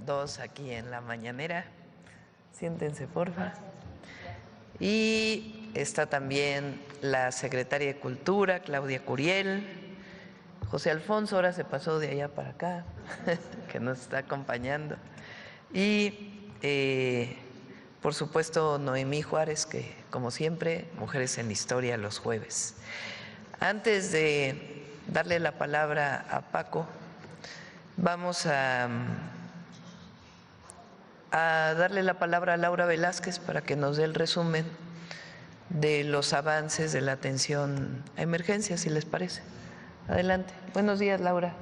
dos aquí en la mañanera. Siéntense, porfa. Y está también la secretaria de Cultura, Claudia Curiel. José Alfonso ahora se pasó de allá para acá, que nos está acompañando. Y por supuesto Noemí Juárez, que como siempre, Mujeres en la Historia los jueves. Antes de darle la palabra a Paco, vamos a darle la palabra a Laura Velázquez para que nos dé el resumen de los avances de la atención a emergencias, si les parece. Adelante. Buenos días, Laura.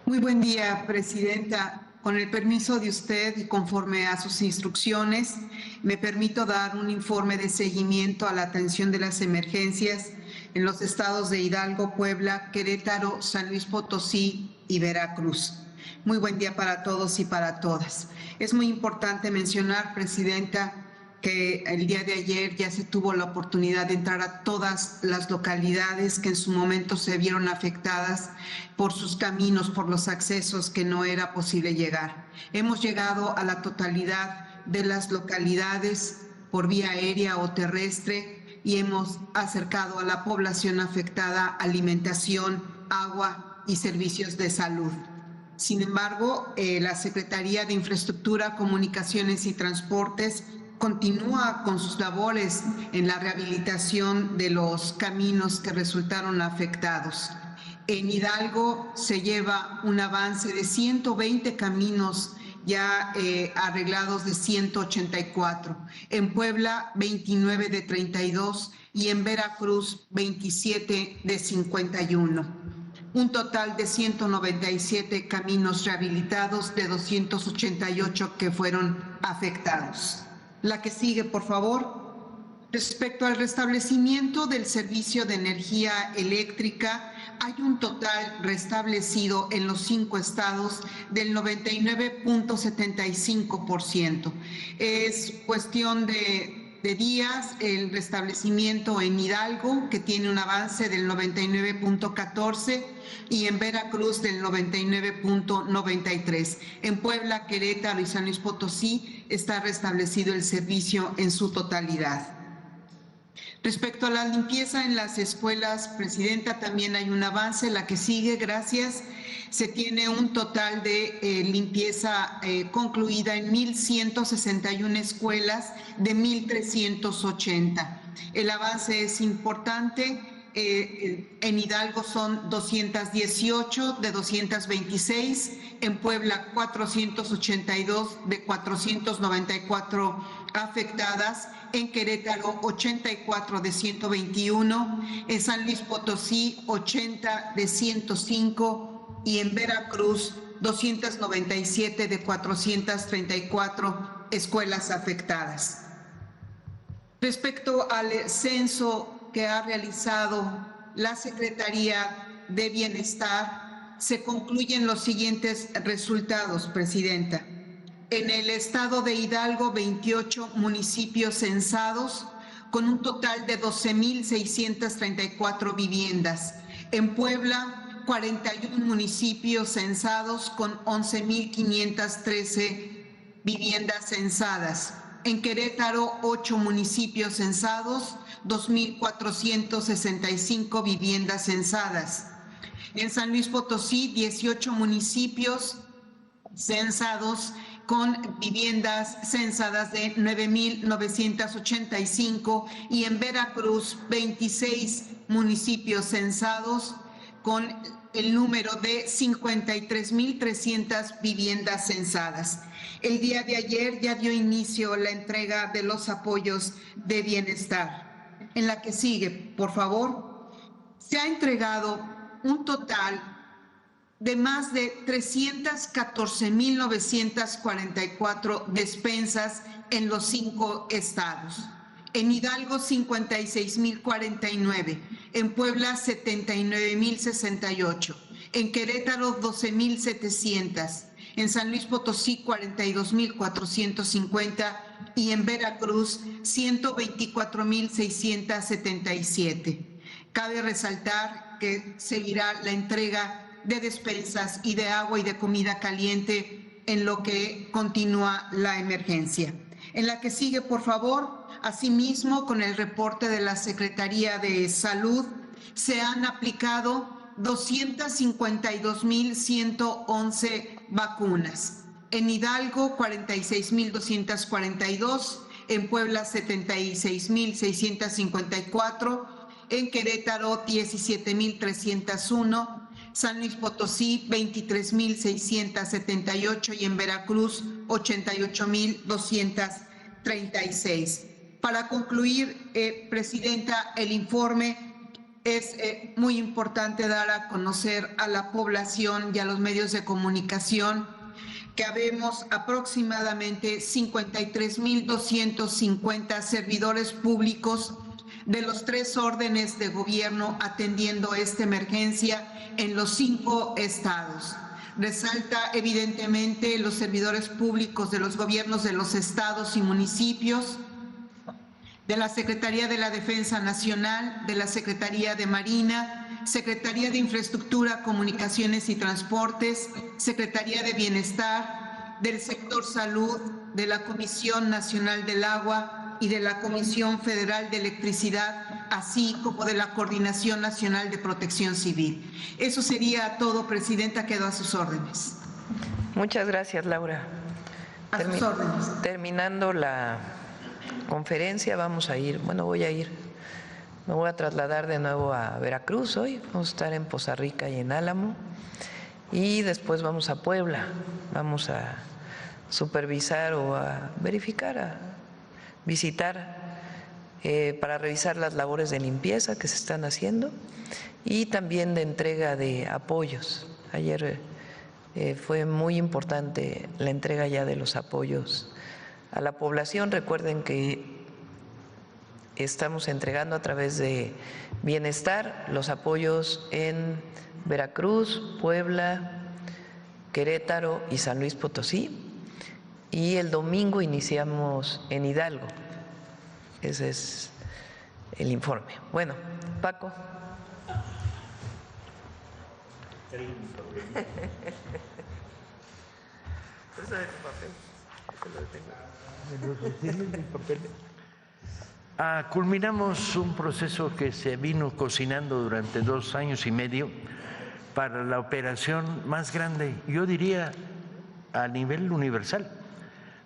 Muy buen día, Presidenta. Con el permiso de usted y conforme a sus instrucciones, me permito dar un informe de seguimiento a la atención de las emergencias en los estados de Hidalgo, Puebla, Querétaro, San Luis Potosí y Veracruz. Muy buen día para todos y para todas. Es muy importante mencionar, Presidenta, que el día de ayer ya se tuvo la oportunidad de entrar a todas las localidades que en su momento se vieron afectadas por sus caminos, por los accesos que no era posible llegar. Hemos llegado a la totalidad de las localidades por vía aérea o terrestre y hemos acercado a la población afectada alimentación, agua y servicios de salud. Sin embargo, la Secretaría de Infraestructura, Comunicaciones y Transportes continúa con sus labores en la rehabilitación de los caminos que resultaron afectados. En Hidalgo se lleva un avance de 120 caminos ya arreglados de 184. En Puebla, 29 de 32 y en Veracruz, 27 de 51. Un total de 197 caminos rehabilitados de 288 que fueron afectados. La que sigue, por favor. Respecto al restablecimiento del servicio de energía eléctrica, hay un total restablecido en los 5 estados del 99.75%. Es cuestión de días el restablecimiento en Hidalgo, que tiene un avance del 99.14%, y en Veracruz del 99.93%. En Puebla, Querétaro y San Luis Potosí está restablecido el servicio en su totalidad. Respecto a la limpieza en las escuelas, Presidenta, también hay un avance. La que sigue, gracias. Se tiene un total de limpieza concluida en 1,161 escuelas de 1,380. El avance es importante. En Hidalgo son 218 de 226, en Puebla 482 de 494 afectadas, en Querétaro 84 de 121, en San Luis Potosí 80 de 105 y en Veracruz 297 de 434 escuelas afectadas. Respecto al censo que ha realizado la Secretaría de Bienestar, se concluyen los siguientes resultados, Presidenta. En el estado de Hidalgo, 28 municipios censados con un total de 12,634 viviendas. En Puebla, 41 municipios censados con 11,513 viviendas censadas. En Querétaro, 8 municipios censados, 2,465 viviendas censadas. En San Luis Potosí, 18 municipios censados con viviendas censadas de 9,985 y en Veracruz, 26 municipios censados con el número de 53,300 viviendas censadas. El día de ayer ya dio inicio la entrega de los apoyos de bienestar. En la que sigue, por favor, se ha entregado un total de más de 314,944 despensas en los 5 estados. En Hidalgo, 56,049, en Puebla, 79,068, en Querétaro, 12,700, en San Luis Potosí, 42,450 y en Veracruz, 124,677. Cabe resaltar que seguirá la entrega de despensas y de agua y de comida caliente en lo que continúa la emergencia. En la que sigue, por favor. Asimismo, con el reporte de la Secretaría de Salud, se han aplicado 252.111 vacunas. En Hidalgo, 46.242, en Puebla, 76.654, en Querétaro, 17.301, San Luis Potosí, 23.678 y en Veracruz, 88.236. Para concluir, Presidenta, el informe es muy importante dar a conocer a la población y a los medios de comunicación que habemos aproximadamente 53.250 servidores públicos de los 3 órdenes de gobierno atendiendo esta emergencia en los 5 estados. Resalta evidentemente los servidores públicos de los gobiernos de los estados y municipios, de la Secretaría de la Defensa Nacional, de la Secretaría de Marina, Secretaría de Infraestructura, Comunicaciones y Transportes, Secretaría de Bienestar, del sector salud, de la Comisión Nacional del Agua y de la Comisión Federal de Electricidad, así como de la Coordinación Nacional de Protección Civil. Eso sería todo, Presidenta, quedo a sus órdenes. Muchas gracias, Laura. A sus órdenes. Terminando la conferencia, vamos a ir, bueno, voy a ir, me voy a trasladar de nuevo a Veracruz hoy, vamos a estar en Poza Rica y en Álamo, y después vamos a Puebla, vamos a supervisar o a verificar, a visitar para revisar las labores de limpieza que se están haciendo y también de entrega de apoyos. Ayer fue muy importante la entrega ya de los apoyos a la población. Recuerden que estamos entregando a través de Bienestar los apoyos en Veracruz, Puebla, Querétaro y San Luis Potosí. Y el domingo iniciamos en Hidalgo. Ese es el informe. Bueno, Paco. Culminamos un proceso que se vino cocinando durante 2 años y medio para la operación más grande, yo diría a nivel universal,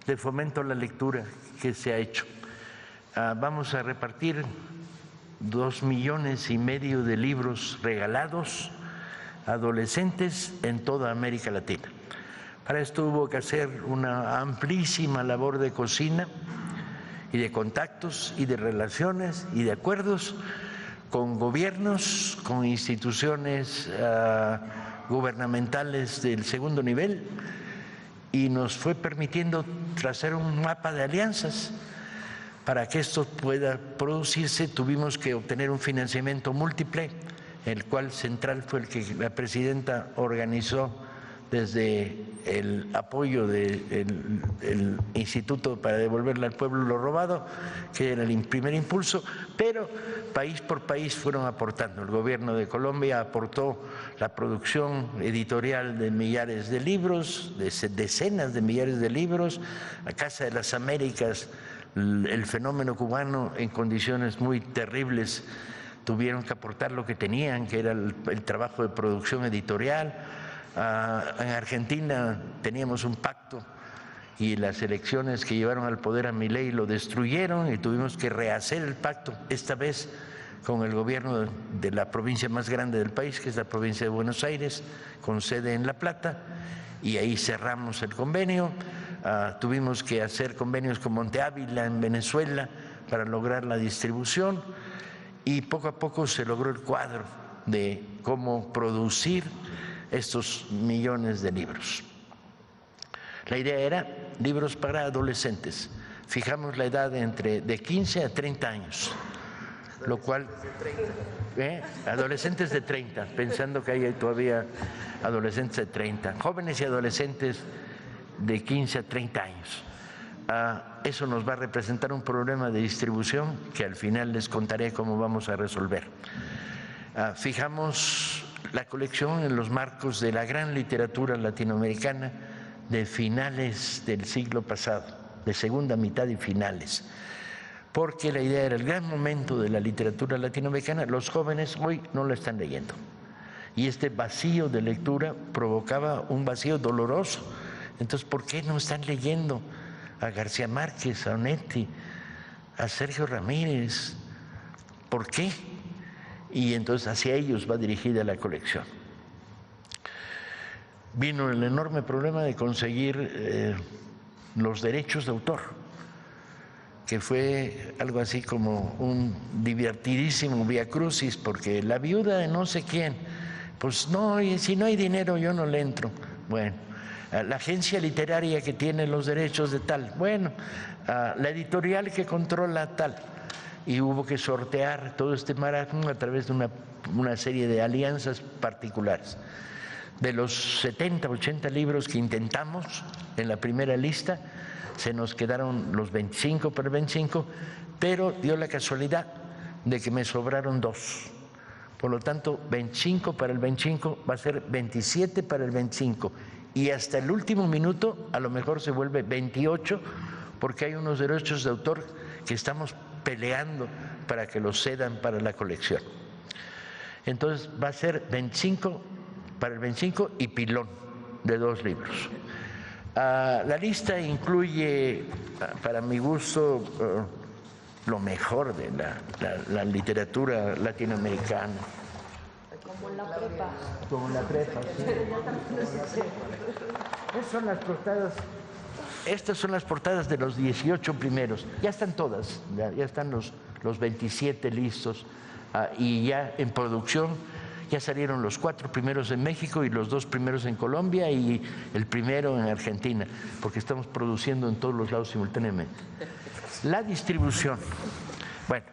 de fomento a la lectura que se ha hecho. Vamos a repartir 2,5 millones de libros regalados a adolescentes en toda América Latina. Para esto hubo que hacer una amplísima labor de cocina y de contactos y de relaciones y de acuerdos con gobiernos, con instituciones gubernamentales del segundo nivel, y nos fue permitiendo trazar un mapa de alianzas. Para que esto pueda producirse tuvimos que obtener un financiamiento múltiple, el cual central fue el que la presidenta organizó desde el apoyo del Instituto para devolverle al pueblo lo robado, que era el primer impulso, pero país por país fueron aportando. El gobierno de Colombia aportó la producción editorial de millares de libros, de decenas de millares de libros. La Casa de las Américas, el fenómeno cubano en condiciones muy terribles, tuvieron que aportar lo que tenían, que era el trabajo de producción editorial. En Argentina teníamos un pacto y las elecciones que llevaron al poder a Milei lo destruyeron y tuvimos que rehacer el pacto, esta vez con el gobierno de la provincia más grande del país, que es la provincia de Buenos Aires, con sede en La Plata, y ahí cerramos el convenio. Tuvimos que hacer convenios con Monte Ávila en Venezuela para lograr la distribución, y poco a poco se logró el cuadro de cómo producir estos millones de libros. La idea era libros para adolescentes. Fijamos la edad de 15 a 30 años, lo cual adolescentes de 30, pensando que hay todavía adolescentes de 30, jóvenes y adolescentes de 15 a 30 años. Eso nos va a representar un problema de distribución que al final les contaré cómo vamos a resolver. Fijamos la colección en los marcos de la gran literatura latinoamericana de finales del siglo pasado, de segunda mitad y finales, porque la idea era el gran momento de la literatura latinoamericana. Los jóvenes hoy no la están leyendo y este vacío de lectura provocaba un vacío doloroso. Entonces, ¿por qué no están leyendo a García Márquez, a Onetti, a Sergio Ramírez? ¿Por qué? Y entonces hacia ellos va dirigida la colección. Vino el enorme problema de conseguir los derechos de autor, que fue algo así como un divertidísimo viacrucis, porque la viuda de no sé quién, pues no, y si no hay dinero yo no le entro. Bueno, la agencia literaria que tiene los derechos de tal, bueno, la editorial que controla tal, y hubo que sortear todo este maratón a través de una serie de alianzas particulares. De los 70, 80 libros que intentamos en la primera lista, se nos quedaron los 25 para el 25, pero dio la casualidad de que me sobraron 2. Por lo tanto, 25 para el 25 va a ser 27 para el 25. Y hasta el último minuto a lo mejor se vuelve 28, porque hay unos derechos de autor que estamos peleando para que los cedan para la colección. Entonces va a ser 25 para el 25 y pilón de 2 libros. La lista incluye, para mi gusto, lo mejor de la literatura latinoamericana. Como la prepa. Como la prepa, sí. Estas son las portadas. Estas son las portadas de los 18 primeros. Ya están todas, ya están los 27 listos y ya en producción. Ya salieron los 4 primeros en México y los 2 primeros en Colombia y el primero en Argentina, porque estamos produciendo en todos los lados simultáneamente. La distribución. Bueno,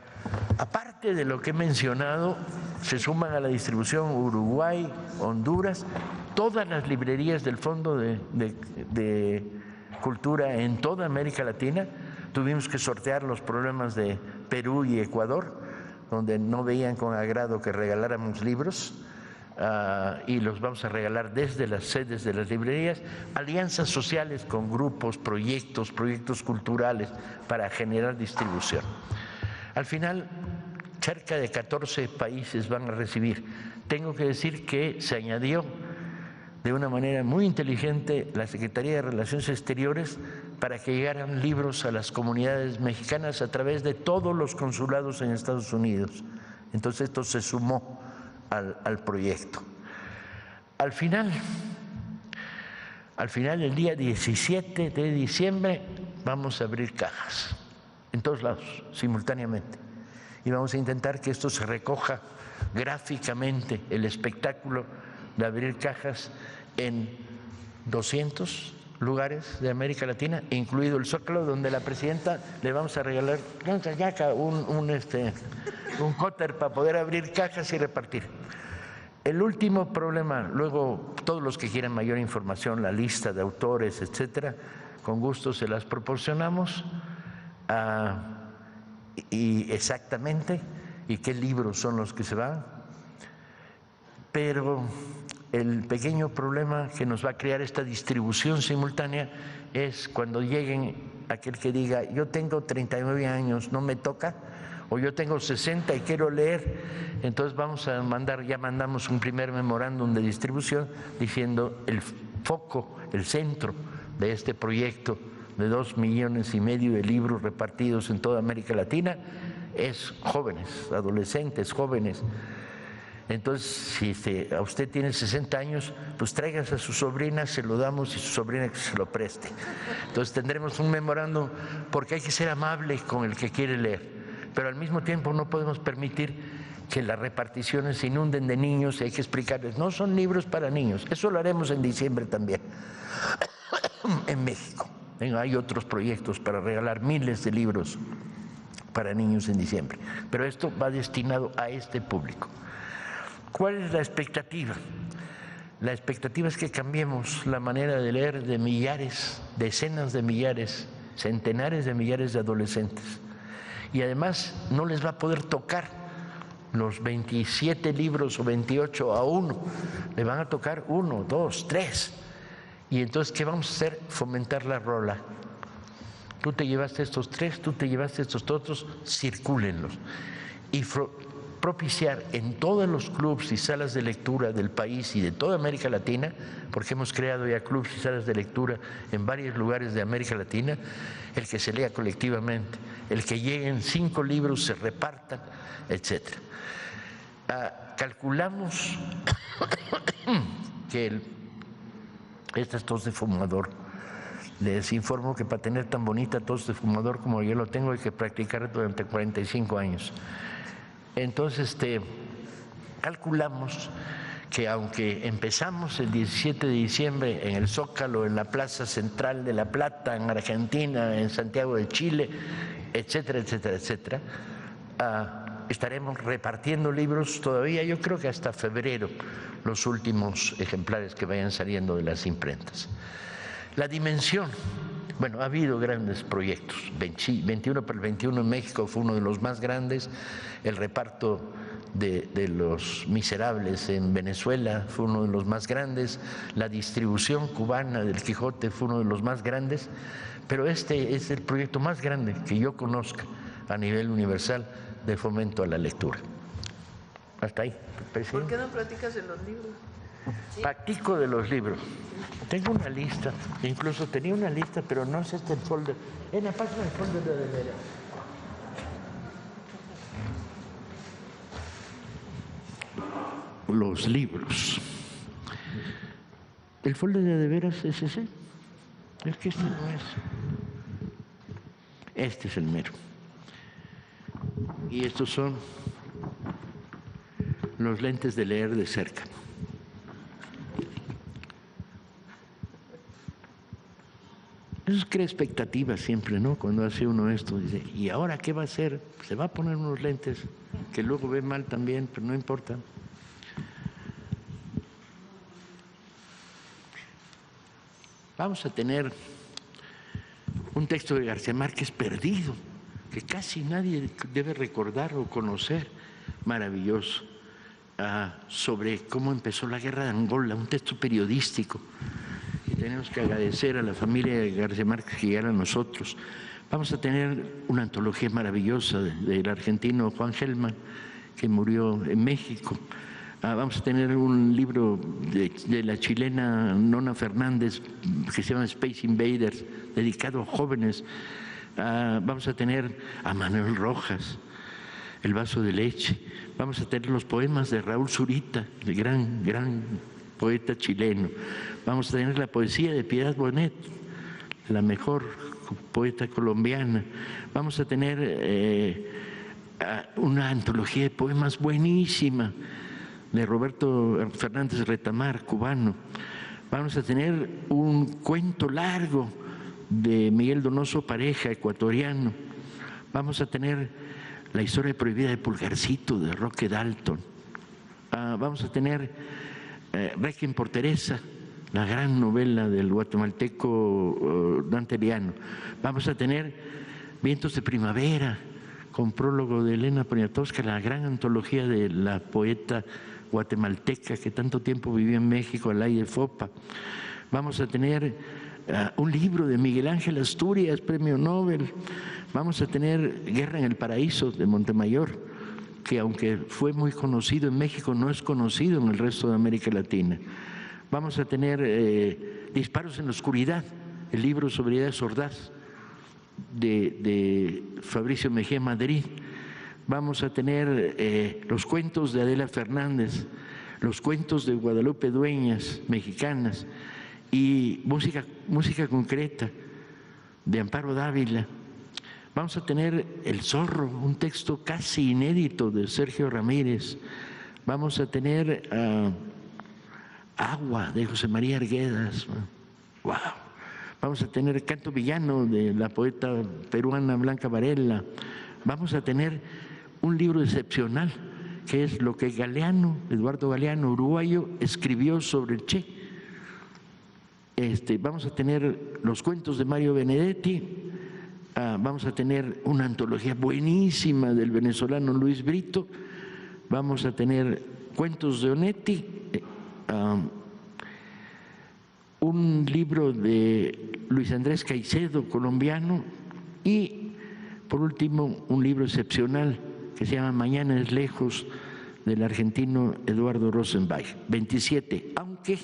aparte de lo que he mencionado, se suman a la distribución Uruguay, Honduras, todas las librerías del Fondo de Cultura en toda América Latina. Tuvimos que sortear los problemas de Perú y Ecuador, donde no veían con agrado que regaláramos libros, y los vamos a regalar desde las sedes de las librerías, alianzas sociales con grupos, proyectos culturales para generar distribución. Al final, cerca de 14 países van a recibir. Tengo que decir que se añadió de una manera muy inteligente la Secretaría de Relaciones Exteriores para que llegaran libros a las comunidades mexicanas a través de todos los consulados en Estados Unidos. Entonces esto se sumó al proyecto. Al final, el día 17 de diciembre, vamos a abrir cajas en todos lados, simultáneamente. Y vamos a intentar que esto se recoja gráficamente, el espectáculo de abrir cajas en 200 lugares de América Latina, incluido el Zócalo, donde la presidenta le vamos a regalar un cóter para poder abrir cajas y repartir. El último problema, luego todos los que quieran mayor información, la lista de autores, etcétera, con gusto se las proporcionamos, y exactamente, y qué libros son los que se van, pero el pequeño problema que nos va a crear esta distribución simultánea es cuando lleguen aquel que diga, yo tengo 39 años, no me toca, o yo tengo 60 y quiero leer. Entonces vamos a mandar, ya mandamos un primer memorándum de distribución diciendo el foco, el centro de este proyecto de 2,5 millones de libros repartidos en toda América Latina es jóvenes, adolescentes, jóvenes. Entonces, si a usted tiene 60 años, pues tráigase a su sobrina, se lo damos y su sobrina que se lo preste. Entonces tendremos un memorándum, porque hay que ser amable con el que quiere leer, pero al mismo tiempo no podemos permitir que las reparticiones se inunden de niños y hay que explicarles, no son libros para niños. Eso lo haremos en diciembre también, en México. Hay otros proyectos para regalar miles de libros para niños en diciembre, pero esto va destinado a este público. ¿Cuál es la expectativa? La expectativa es que cambiemos la manera de leer de millares, decenas de millares, centenares de millares de adolescentes. Y además no les va a poder tocar los 27 libros o 28 a uno, le van a tocar 1, 2, 3. Y entonces, ¿qué vamos a hacer? Fomentar la rola. Tú te llevaste estos 3, tú te llevaste estos otros, circúlenlos. Y propiciar en todos los clubs y salas de lectura del país y de toda América Latina, porque hemos creado ya clubs y salas de lectura en varios lugares de América Latina, el que se lea colectivamente, el que lleguen 5 libros, se repartan, etc. Calculamos que esta tos de fumador, les informo que para tener tan bonita tos de fumador como yo lo tengo hay que practicar durante 45 años. Entonces, calculamos que aunque empezamos el 17 de diciembre en el Zócalo, en la Plaza Central de La Plata, en Argentina, en Santiago de Chile, etcétera, etcétera, etcétera, estaremos repartiendo libros todavía, yo creo que hasta febrero, los últimos ejemplares que vayan saliendo de las imprentas. La dimensión, bueno, ha habido grandes proyectos, 21 para el 21 en México fue uno de los más grandes, el reparto de Los Miserables en Venezuela fue uno de los más grandes, la distribución cubana del Quijote fue uno de los más grandes, pero este es el proyecto más grande que yo conozca a nivel universal de fomento a la lectura. Hasta ahí, presidente. ¿Por qué no platicas de los libros? Practico de los libros. Tengo una lista, incluso tenía una lista, pero no es este el folder. En la página del folder de veras. Los libros. ¿El folder de veras es ese? Es que este no es. Este es el mero. Y estos son los lentes de leer de cerca. Eso crea expectativas siempre, ¿no? Cuando hace uno esto, dice, ¿y ahora qué va a hacer? Se va a poner unos lentes que luego ve mal también, pero no importa. Vamos a tener un texto de García Márquez perdido, que casi nadie debe recordar o conocer, maravilloso, sobre cómo empezó la guerra de Angola, un texto periodístico. Y tenemos que agradecer a la familia de García Márquez que llegara a nosotros. Vamos a tener una antología maravillosa del argentino Juan Gelman, que murió en México. Vamos a tener un libro de la chilena Nona Fernández que se llama Space Invaders, dedicado a jóvenes. Vamos a tener a Manuel Rojas, El vaso de leche. Vamos a tener los poemas de Raúl Zurita, el gran poeta chileno. Vamos a tener la poesía de Piedad Bonet, la mejor poeta colombiana. Vamos a tener una antología de poemas buenísima de Roberto Fernández Retamar, cubano. Vamos a tener un cuento largo de Miguel Donoso Pareja, ecuatoriano. Vamos a tener la historia prohibida de Pulgarcito, de Roque Dalton. Vamos a tener Requiem por Teresa, la gran novela del guatemalteco Dante Liano. Vamos a tener Vientos de Primavera, con prólogo de Elena Poniatowska, la gran antología de la poeta guatemalteca que tanto tiempo vivió en México, Alaide Fopa. Vamos a tener un libro de Miguel Ángel Asturias, premio Nobel. Vamos a tener Guerra en el Paraíso, de Montemayor, que aunque fue muy conocido en México, no es conocido en el resto de América Latina. Vamos a tener Disparos en la Oscuridad, el libro sobre Ideas Ordaz, de Fabricio Mejía Madrid. Vamos a tener los cuentos de Adela Fernández, los cuentos de Guadalupe Dueñas, mexicanas, y música concreta de Amparo Dávila. Vamos a tener El Zorro, un texto casi inédito de Sergio Ramírez. Vamos a tener Agua, de José María Arguedas. ¡Wow! Vamos a tener Canto Villano, de la poeta peruana Blanca Varela. Vamos a tener un libro excepcional, que es lo que Galeano, Eduardo Galeano, uruguayo, escribió sobre el Che. Vamos a tener los cuentos de Mario Benedetti. Vamos a tener una antología buenísima del venezolano Luis Brito. Vamos a tener cuentos de Onetti. un libro de Luis Andrés Caicedo, colombiano, y por último un libro excepcional que se llama Mañana es lejos, del argentino Eduardo Rosenbach, 27, aunque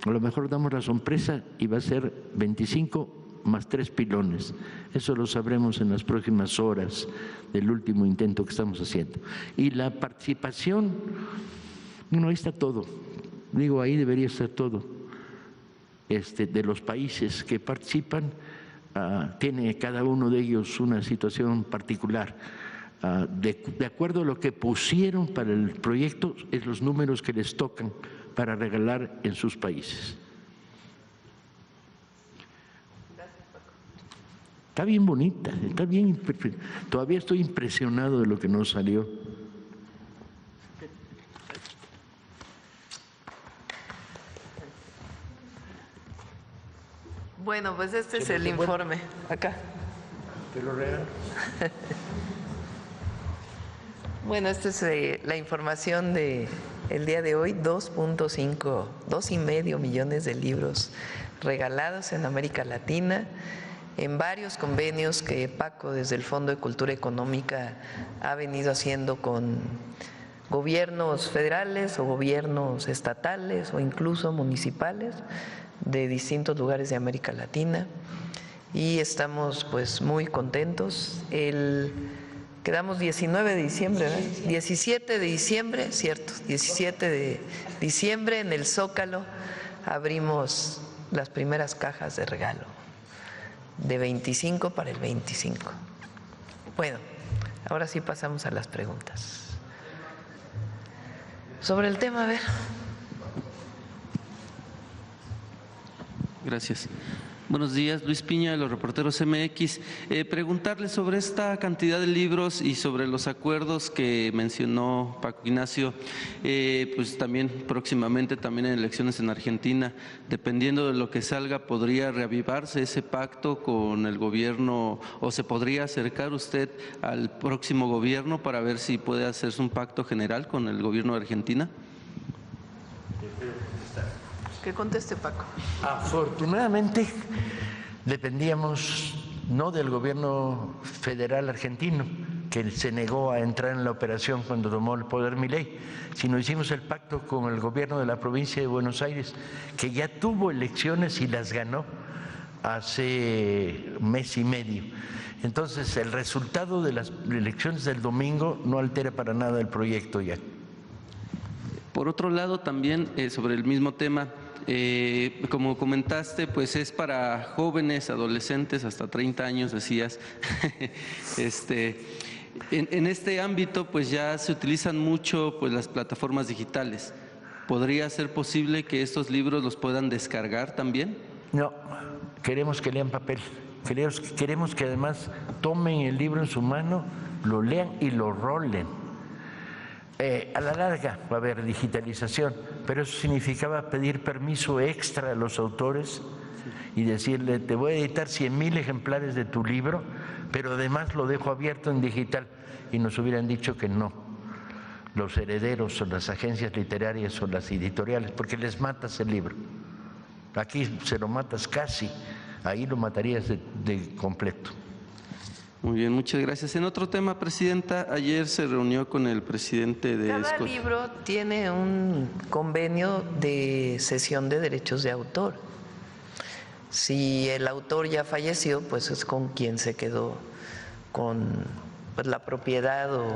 a lo mejor damos la sorpresa y va a ser 25 más 3 pilones. Eso lo sabremos en las próximas horas del último intento que estamos haciendo. Y la participación, bueno, ahí está todo, digo, ahí debería estar todo, de los países que participan, tiene cada uno de ellos una situación particular. De acuerdo a lo que pusieron para el proyecto, es los números que les tocan para regalar en sus países. Está bien bonita, está bien, todavía estoy impresionado de lo que nos salió. Bueno, pues este es el informe. Acá. Te lo regalo. Bueno, esta es la información de el día de hoy, 2.5 millones de libros regalados en América Latina, en varios convenios que Paco desde el Fondo de Cultura Económica ha venido haciendo con gobiernos federales o gobiernos estatales o incluso municipales de distintos lugares de América Latina, y estamos pues muy contentos. Quedamos 19 de diciembre, ¿verdad? 17 de diciembre, cierto, 17 de diciembre en el Zócalo abrimos las primeras cajas de regalo, de 25 para el 25. Bueno, ahora sí pasamos a las preguntas. Sobre el tema, a ver. Gracias. Buenos días, Luis Piña, de los Reporteros MX. Preguntarle sobre esta cantidad de libros y sobre los acuerdos que mencionó Paco Ignacio, pues también próximamente, también en elecciones en Argentina, dependiendo de lo que salga, ¿podría reavivarse ese pacto con el gobierno o se podría acercar usted al próximo gobierno para ver si puede hacerse un pacto general con el gobierno de Argentina? Que conteste Paco. Afortunadamente dependíamos no del gobierno federal argentino, que se negó a entrar en la operación cuando tomó el poder Milei, sino hicimos el pacto con el gobierno de la provincia de Buenos Aires, que ya tuvo elecciones y las ganó hace mes y medio. Entonces el resultado de las elecciones del domingo no altera para nada el proyecto ya. Por otro lado, también sobre el mismo tema, como comentaste, pues es para jóvenes, adolescentes, hasta 30 años, decías. En este ámbito, pues ya se utilizan mucho pues las plataformas digitales. ¿Podría ser posible que estos libros los puedan descargar también? No, queremos que lean papel. Queremos que además tomen el libro en su mano, lo lean y lo rolen. A la larga va a haber digitalización, pero eso significaba pedir permiso extra a los autores y decirle, te voy a editar 100,000 ejemplares de tu libro, pero además lo dejo abierto en digital, y nos hubieran dicho que no, los herederos o las agencias literarias o las editoriales, porque les matas el libro. Aquí se lo matas casi, ahí lo matarías de completo. Muy bien, muchas gracias. En otro tema, Presidenta, ayer se reunió con el presidente de Cada libro tiene un convenio de cesión de derechos de autor. Si el autor ya falleció, pues es con quien se quedó con pues, la propiedad o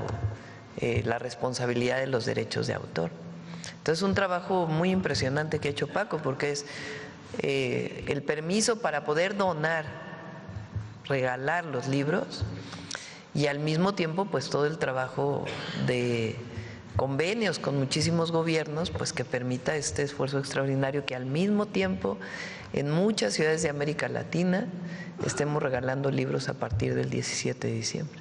la responsabilidad de los derechos de autor. Entonces, un trabajo muy impresionante que ha hecho Paco, porque es el permiso para poder donar, regalar los libros, y al mismo tiempo pues todo el trabajo de convenios con muchísimos gobiernos pues que permita este esfuerzo extraordinario, que al mismo tiempo en muchas ciudades de América Latina estemos regalando libros a partir del 17 de diciembre.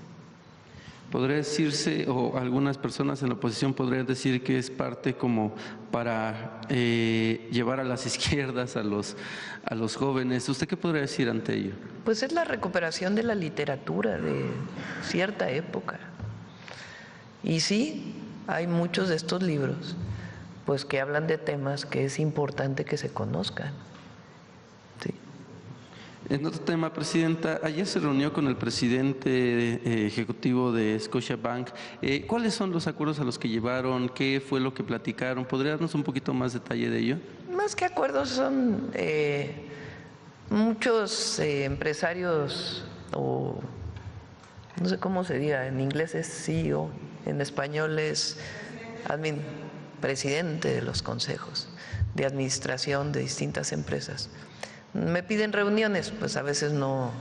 ¿Podría decirse, o algunas personas en la oposición podrían decir que es parte como para llevar a las izquierdas, a los jóvenes? ¿Usted qué podría decir ante ello? Pues es la recuperación de la literatura de cierta época. Y sí, hay muchos de estos libros pues que hablan de temas que es importante que se conozcan. En otro tema, Presidenta, ayer se reunió con el presidente ejecutivo de Scotiabank. ¿Cuáles son los acuerdos a los que llevaron? ¿Qué fue lo que platicaron? ¿Podría darnos un poquito más detalle de ello? Más que acuerdos son muchos empresarios, o no sé cómo se diga, en inglés es CEO, en español es presidente de los consejos de administración de distintas empresas. Me piden reuniones, pues a veces no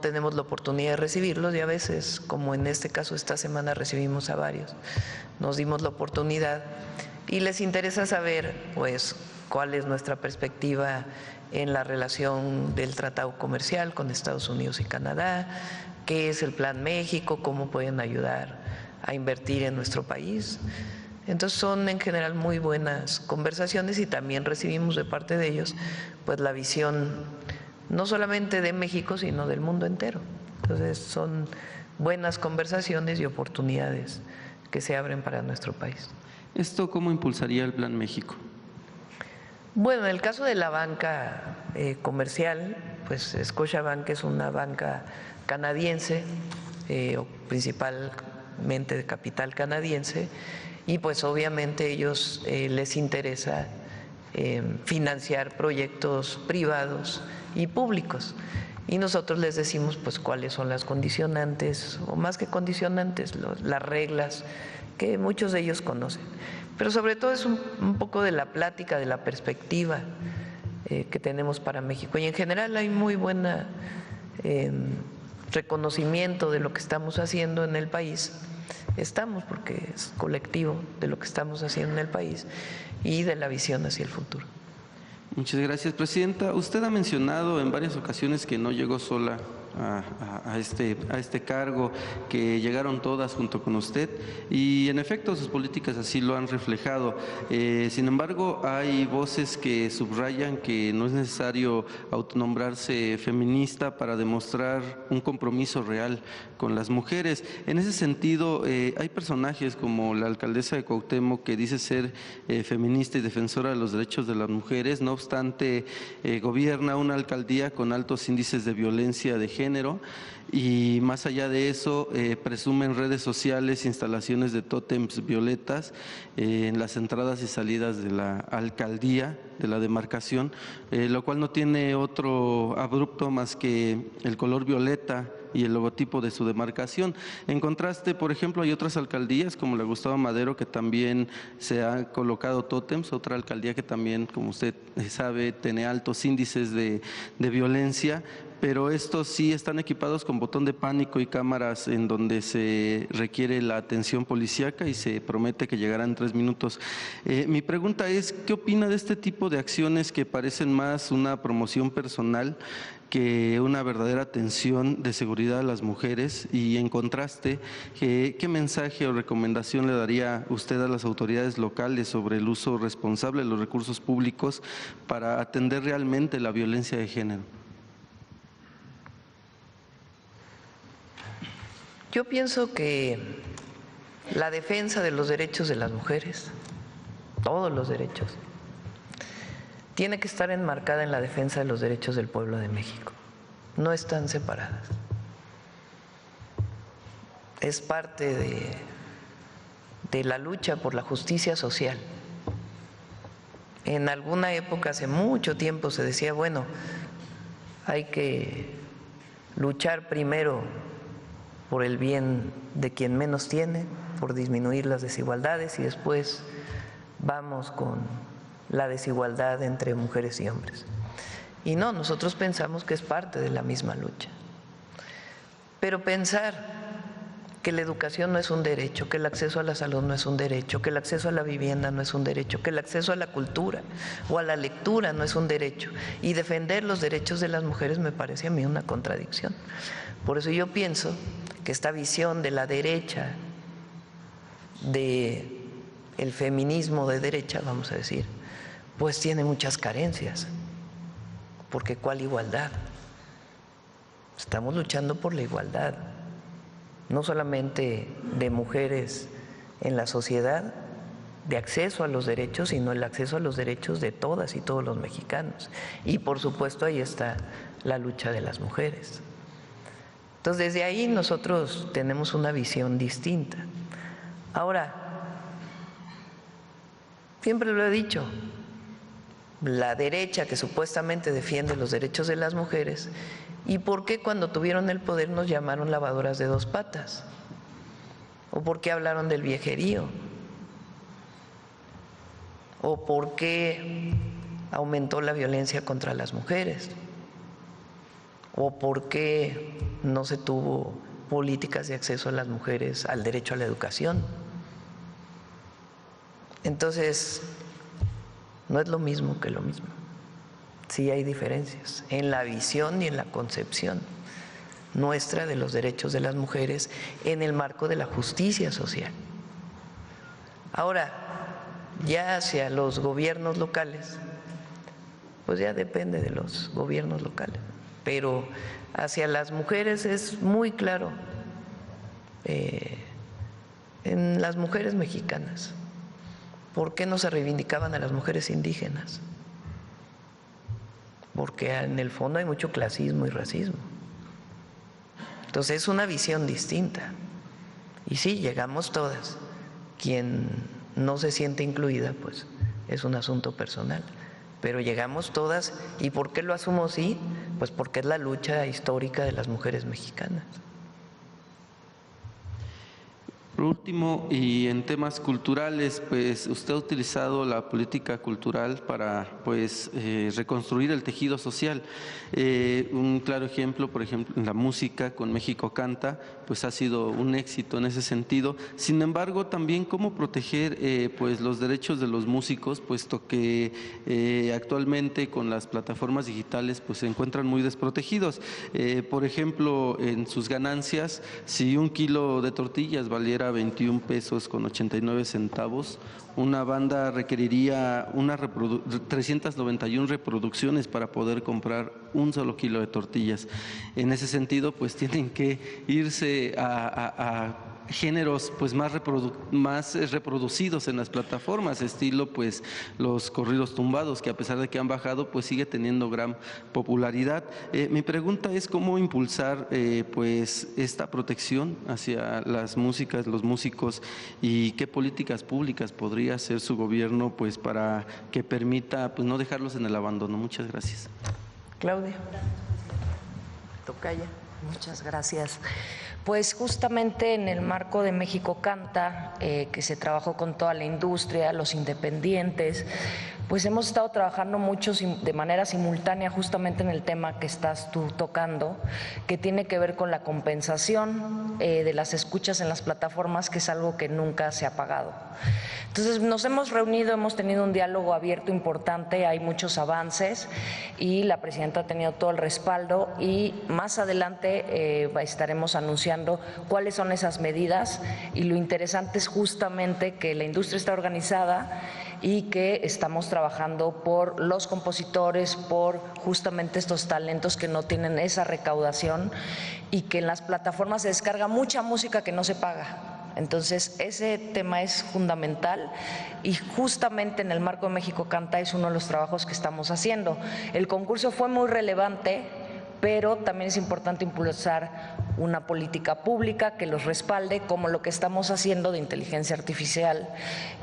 tenemos la oportunidad de recibirlos y a veces, como en este caso esta semana recibimos a varios, nos dimos la oportunidad y les interesa saber pues cuál es nuestra perspectiva en la relación del tratado comercial con Estados Unidos y Canadá, qué es el Plan México, cómo pueden ayudar a invertir en nuestro país. Entonces son en general muy buenas conversaciones y también recibimos de parte de ellos pues la visión no solamente de México sino del mundo entero. Entonces son buenas conversaciones y oportunidades que se abren para nuestro país. ¿Esto cómo impulsaría el Plan México? Bueno, en el caso de la banca comercial, pues Scotiabank es una banca canadiense, o principalmente de capital canadiense, y pues obviamente ellos les interesa financiar proyectos privados y públicos. Y nosotros les decimos pues cuáles son las condicionantes, o más que condicionantes, las reglas que muchos de ellos conocen. Pero sobre todo es un poco de la plática, de la perspectiva que tenemos para México. Y en general hay muy buena reconocimiento de lo que estamos haciendo en el país. Estamos, porque es colectivo, de lo que estamos haciendo en el país y de la visión hacia el futuro. Muchas gracias, Presidenta. Usted ha mencionado en varias ocasiones que no llegó sola a este cargo, que llegaron todas junto con usted y en efecto sus políticas así lo han reflejado. Sin embargo, hay voces que subrayan que no es necesario autonombrarse feminista para demostrar un compromiso real con las mujeres. En ese sentido, hay personajes como la alcaldesa de Cuauhtémoc que dice ser feminista y defensora de los derechos de las mujeres, no obstante gobierna una alcaldía con altos índices de violencia de género y más allá de eso presume en redes sociales instalaciones de tótems violetas en las entradas y salidas de la alcaldía, de la demarcación, lo cual no tiene otro abrupto más que el color violeta y el logotipo de su demarcación. En contraste, por ejemplo, hay otras alcaldías como la Gustavo Madero que también se han colocado tótems, otra alcaldía que también, como usted sabe, tiene altos índices de violencia, pero estos sí están equipados con botón de pánico y cámaras en donde se requiere la atención policíaca y se promete que llegarán en 3 minutos. Mi pregunta es, ¿qué opina de este tipo de acciones que parecen más una promoción personal que una verdadera atención de seguridad a las mujeres? Y en contraste, ¿qué mensaje o recomendación le daría usted a las autoridades locales sobre el uso responsable de los recursos públicos para atender realmente la violencia de género? Yo pienso que la defensa de los derechos de las mujeres, todos los derechos, tiene que estar enmarcada en la defensa de los derechos del pueblo de México. No están separadas. Es parte de la lucha por la justicia social. En alguna época, hace mucho tiempo, se decía, bueno, hay que luchar primero por el bien de quien menos tiene, por disminuir las desigualdades y después vamos con la desigualdad entre mujeres y hombres. Y no, nosotros pensamos que es parte de la misma lucha. Pero pensar que la educación no es un derecho, que el acceso a la salud no es un derecho, que el acceso a la vivienda no es un derecho, que el acceso a la cultura o a la lectura no es un derecho, y defender los derechos de las mujeres me parece a mí una contradicción. Por eso yo pienso que esta visión de la derecha, de el feminismo de derecha, vamos a decir, pues tiene muchas carencias, porque ¿cuál igualdad? Estamos luchando por la igualdad, no solamente de mujeres en la sociedad, de acceso a los derechos, sino el acceso a los derechos de todas y todos los mexicanos. Y por supuesto ahí está la lucha de las mujeres. Entonces desde ahí nosotros tenemos una visión distinta. Ahora, siempre lo he dicho, la derecha que supuestamente defiende los derechos de las mujeres, ¿y por qué cuando tuvieron el poder nos llamaron lavadoras de dos patas? ¿O por qué hablaron del viejerío? ¿O por qué aumentó la violencia contra las mujeres? ¿O por qué no se tuvo políticas de acceso a las mujeres al derecho a la educación? Entonces, no es lo mismo que lo mismo. Sí hay diferencias en la visión y en la concepción nuestra de los derechos de las mujeres en el marco de la justicia social. Ahora, ya hacia los gobiernos locales, pues ya depende de los gobiernos locales, pero hacia las mujeres es muy claro, en las mujeres mexicanas, ¿por qué no se reivindicaban a las mujeres indígenas? Porque en el fondo hay mucho clasismo y racismo. Entonces es una visión distinta. Y sí, llegamos todas. Quien no se siente incluida, pues es un asunto personal. Pero llegamos todas. ¿Y por qué lo asumo así? Pues porque es la lucha histórica de las mujeres mexicanas. Por último, y en temas culturales, pues usted ha utilizado la política cultural para reconstruir el tejido social. Un claro ejemplo, por ejemplo, en la música con México Canta, pues ha sido un éxito en ese sentido. Sin embargo, también cómo proteger pues los derechos de los músicos, puesto que actualmente con las plataformas digitales pues se encuentran muy desprotegidos. Por ejemplo, en sus ganancias, si 1 kilo de tortillas valiera 21 pesos con 89 centavos, una banda requeriría 391 reproducciones para poder comprar 1 solo kilo de tortillas. En ese sentido, pues tienen que irse a géneros pues más reproducidos en las plataformas, estilo pues los corridos tumbados, que a pesar de que han bajado, pues sigue teniendo gran popularidad. Mi pregunta es cómo impulsar pues esta protección hacia las músicas, los músicos, y qué políticas públicas podría hacer su gobierno pues para que permita pues no dejarlos en el abandono. Muchas gracias. Claudia. Tocaya. Muchas gracias. Pues justamente en el marco de México Canta, que se trabajó con toda la industria, los independientes, pues hemos estado trabajando mucho de manera simultánea justamente en el tema que estás tú tocando, que tiene que ver con la compensación de las escuchas en las plataformas, que es algo que nunca se ha pagado. Entonces nos hemos reunido, hemos tenido un diálogo abierto importante, hay muchos avances y la presidenta ha tenido todo el respaldo, y más adelante estaremos anunciando cuáles son esas medidas, y lo interesante es justamente que la industria está organizada y que estamos trabajando por los compositores, por justamente estos talentos que no tienen esa recaudación, y que en las plataformas se descarga mucha música que no se paga. Entonces, ese tema es fundamental, y justamente en el marco de México Canta es uno de los trabajos que estamos haciendo. El concurso fue muy relevante, pero también es importante impulsar una política pública que los respalde, como lo que estamos haciendo de inteligencia artificial,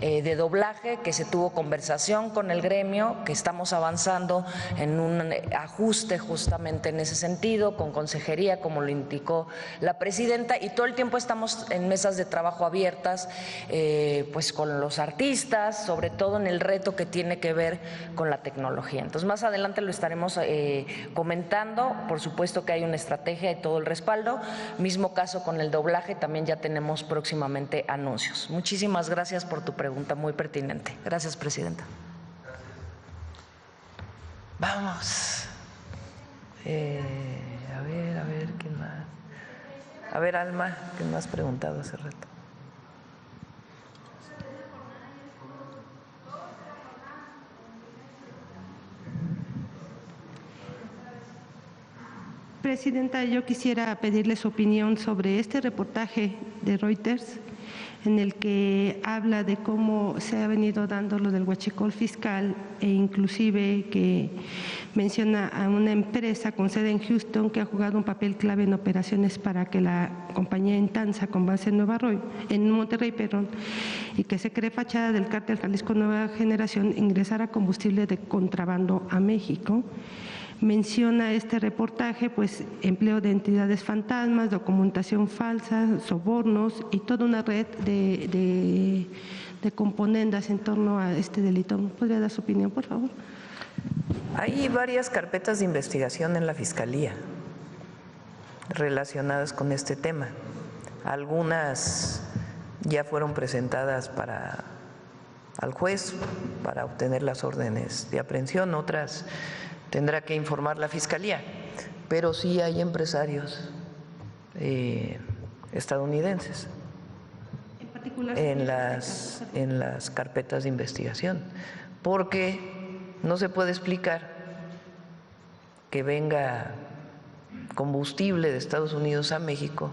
de doblaje, que se tuvo conversación con el gremio, que estamos avanzando en un ajuste justamente en ese sentido, con consejería, como lo indicó la presidenta, y todo el tiempo estamos en mesas de trabajo abiertas, pues con los artistas, sobre todo en el reto que tiene que ver con la tecnología. Entonces, más adelante lo estaremos comentando. Por supuesto que hay una estrategia y todo el respaldo. Mismo caso con el doblaje, también ya tenemos próximamente anuncios. Muchísimas gracias por tu pregunta, muy pertinente. Gracias, presidenta. Vamos. A ver, ¿quién más? A ver, Alma, ¿qué me has preguntado hace rato? Presidenta, yo quisiera pedirle su opinión sobre este reportaje de Reuters en el que habla de cómo se ha venido dando lo del huachicol fiscal e inclusive que menciona a una empresa con sede en Houston que ha jugado un papel clave en operaciones para que la compañía Intanza con base en Monterrey, y que se cree fachada del cártel Jalisco Nueva Generación ingresara combustible de contrabando a México. Menciona este reportaje pues empleo de entidades fantasmas, documentación falsa, sobornos y toda una red de componendas en torno a este delito. ¿Podría dar su opinión, por favor? Hay varias carpetas de investigación en la Fiscalía relacionadas con este tema. Algunas ya fueron presentadas al juez para obtener las órdenes de aprehensión, otras tendrá que informar la Fiscalía, pero sí hay empresarios estadounidenses en las carpetas de investigación, porque no se puede explicar que venga combustible de Estados Unidos a México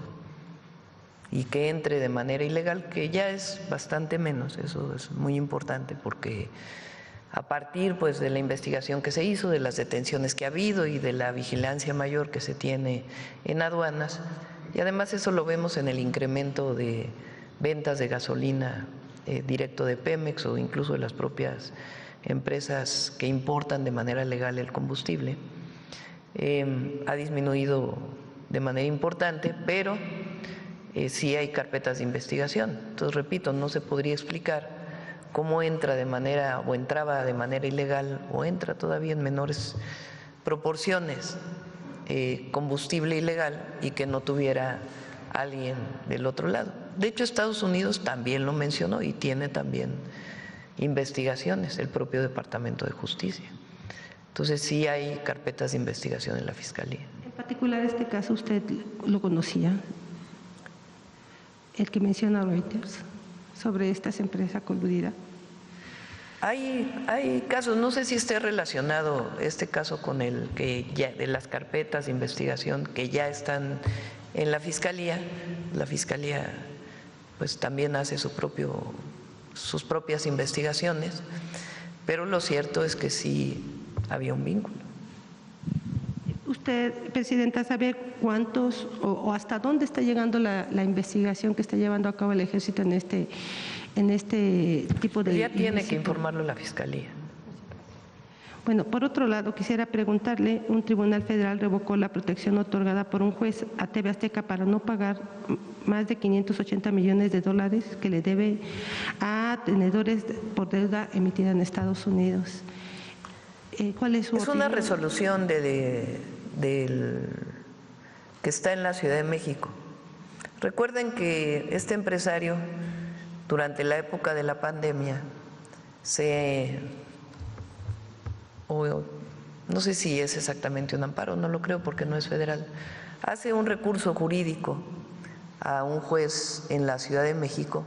y que entre de manera ilegal, que ya es bastante menos. Eso es muy importante porque a partir pues de la investigación que se hizo, de las detenciones que ha habido y de la vigilancia mayor que se tiene en aduanas, y además eso lo vemos en el incremento de ventas de gasolina directo de Pemex o incluso de las propias empresas que importan de manera legal el combustible, ha disminuido de manera importante, pero sí hay carpetas de investigación. Entonces, repito, no se podría explicar cómo entra de manera o entraba de manera ilegal o entra todavía en menores proporciones combustible ilegal y que no tuviera alguien del otro lado. De hecho, Estados Unidos también lo mencionó y tiene también investigaciones, el propio Departamento de Justicia. Entonces sí hay carpetas de investigación en la Fiscalía. En particular este caso, ¿usted lo conocía? El que menciona Reuters sobre estas empresas coludidas. Hay casos, no sé si esté relacionado este caso con el que ya de las carpetas de investigación que ya están en la Fiscalía. La Fiscalía pues también hace sus propias investigaciones, pero lo cierto es que sí había un vínculo. ¿Usted, Presidenta, sabe cuántos o hasta dónde está llegando la investigación que está llevando a cabo el Ejército en este tipo de... Ya tiene que informarlo la Fiscalía. Bueno, por otro lado, quisiera preguntarle, un tribunal federal revocó la protección otorgada por un juez a TV Azteca para no pagar más de $580 millones que le debe a tenedores por deuda emitida en Estados Unidos. ¿Cuál es su opinión? Una resolución que está en la Ciudad de México. Recuerden que este empresario, durante la época de la pandemia, no sé si es exactamente un amparo, no lo creo porque no es federal, hace un recurso jurídico a un juez en la Ciudad de México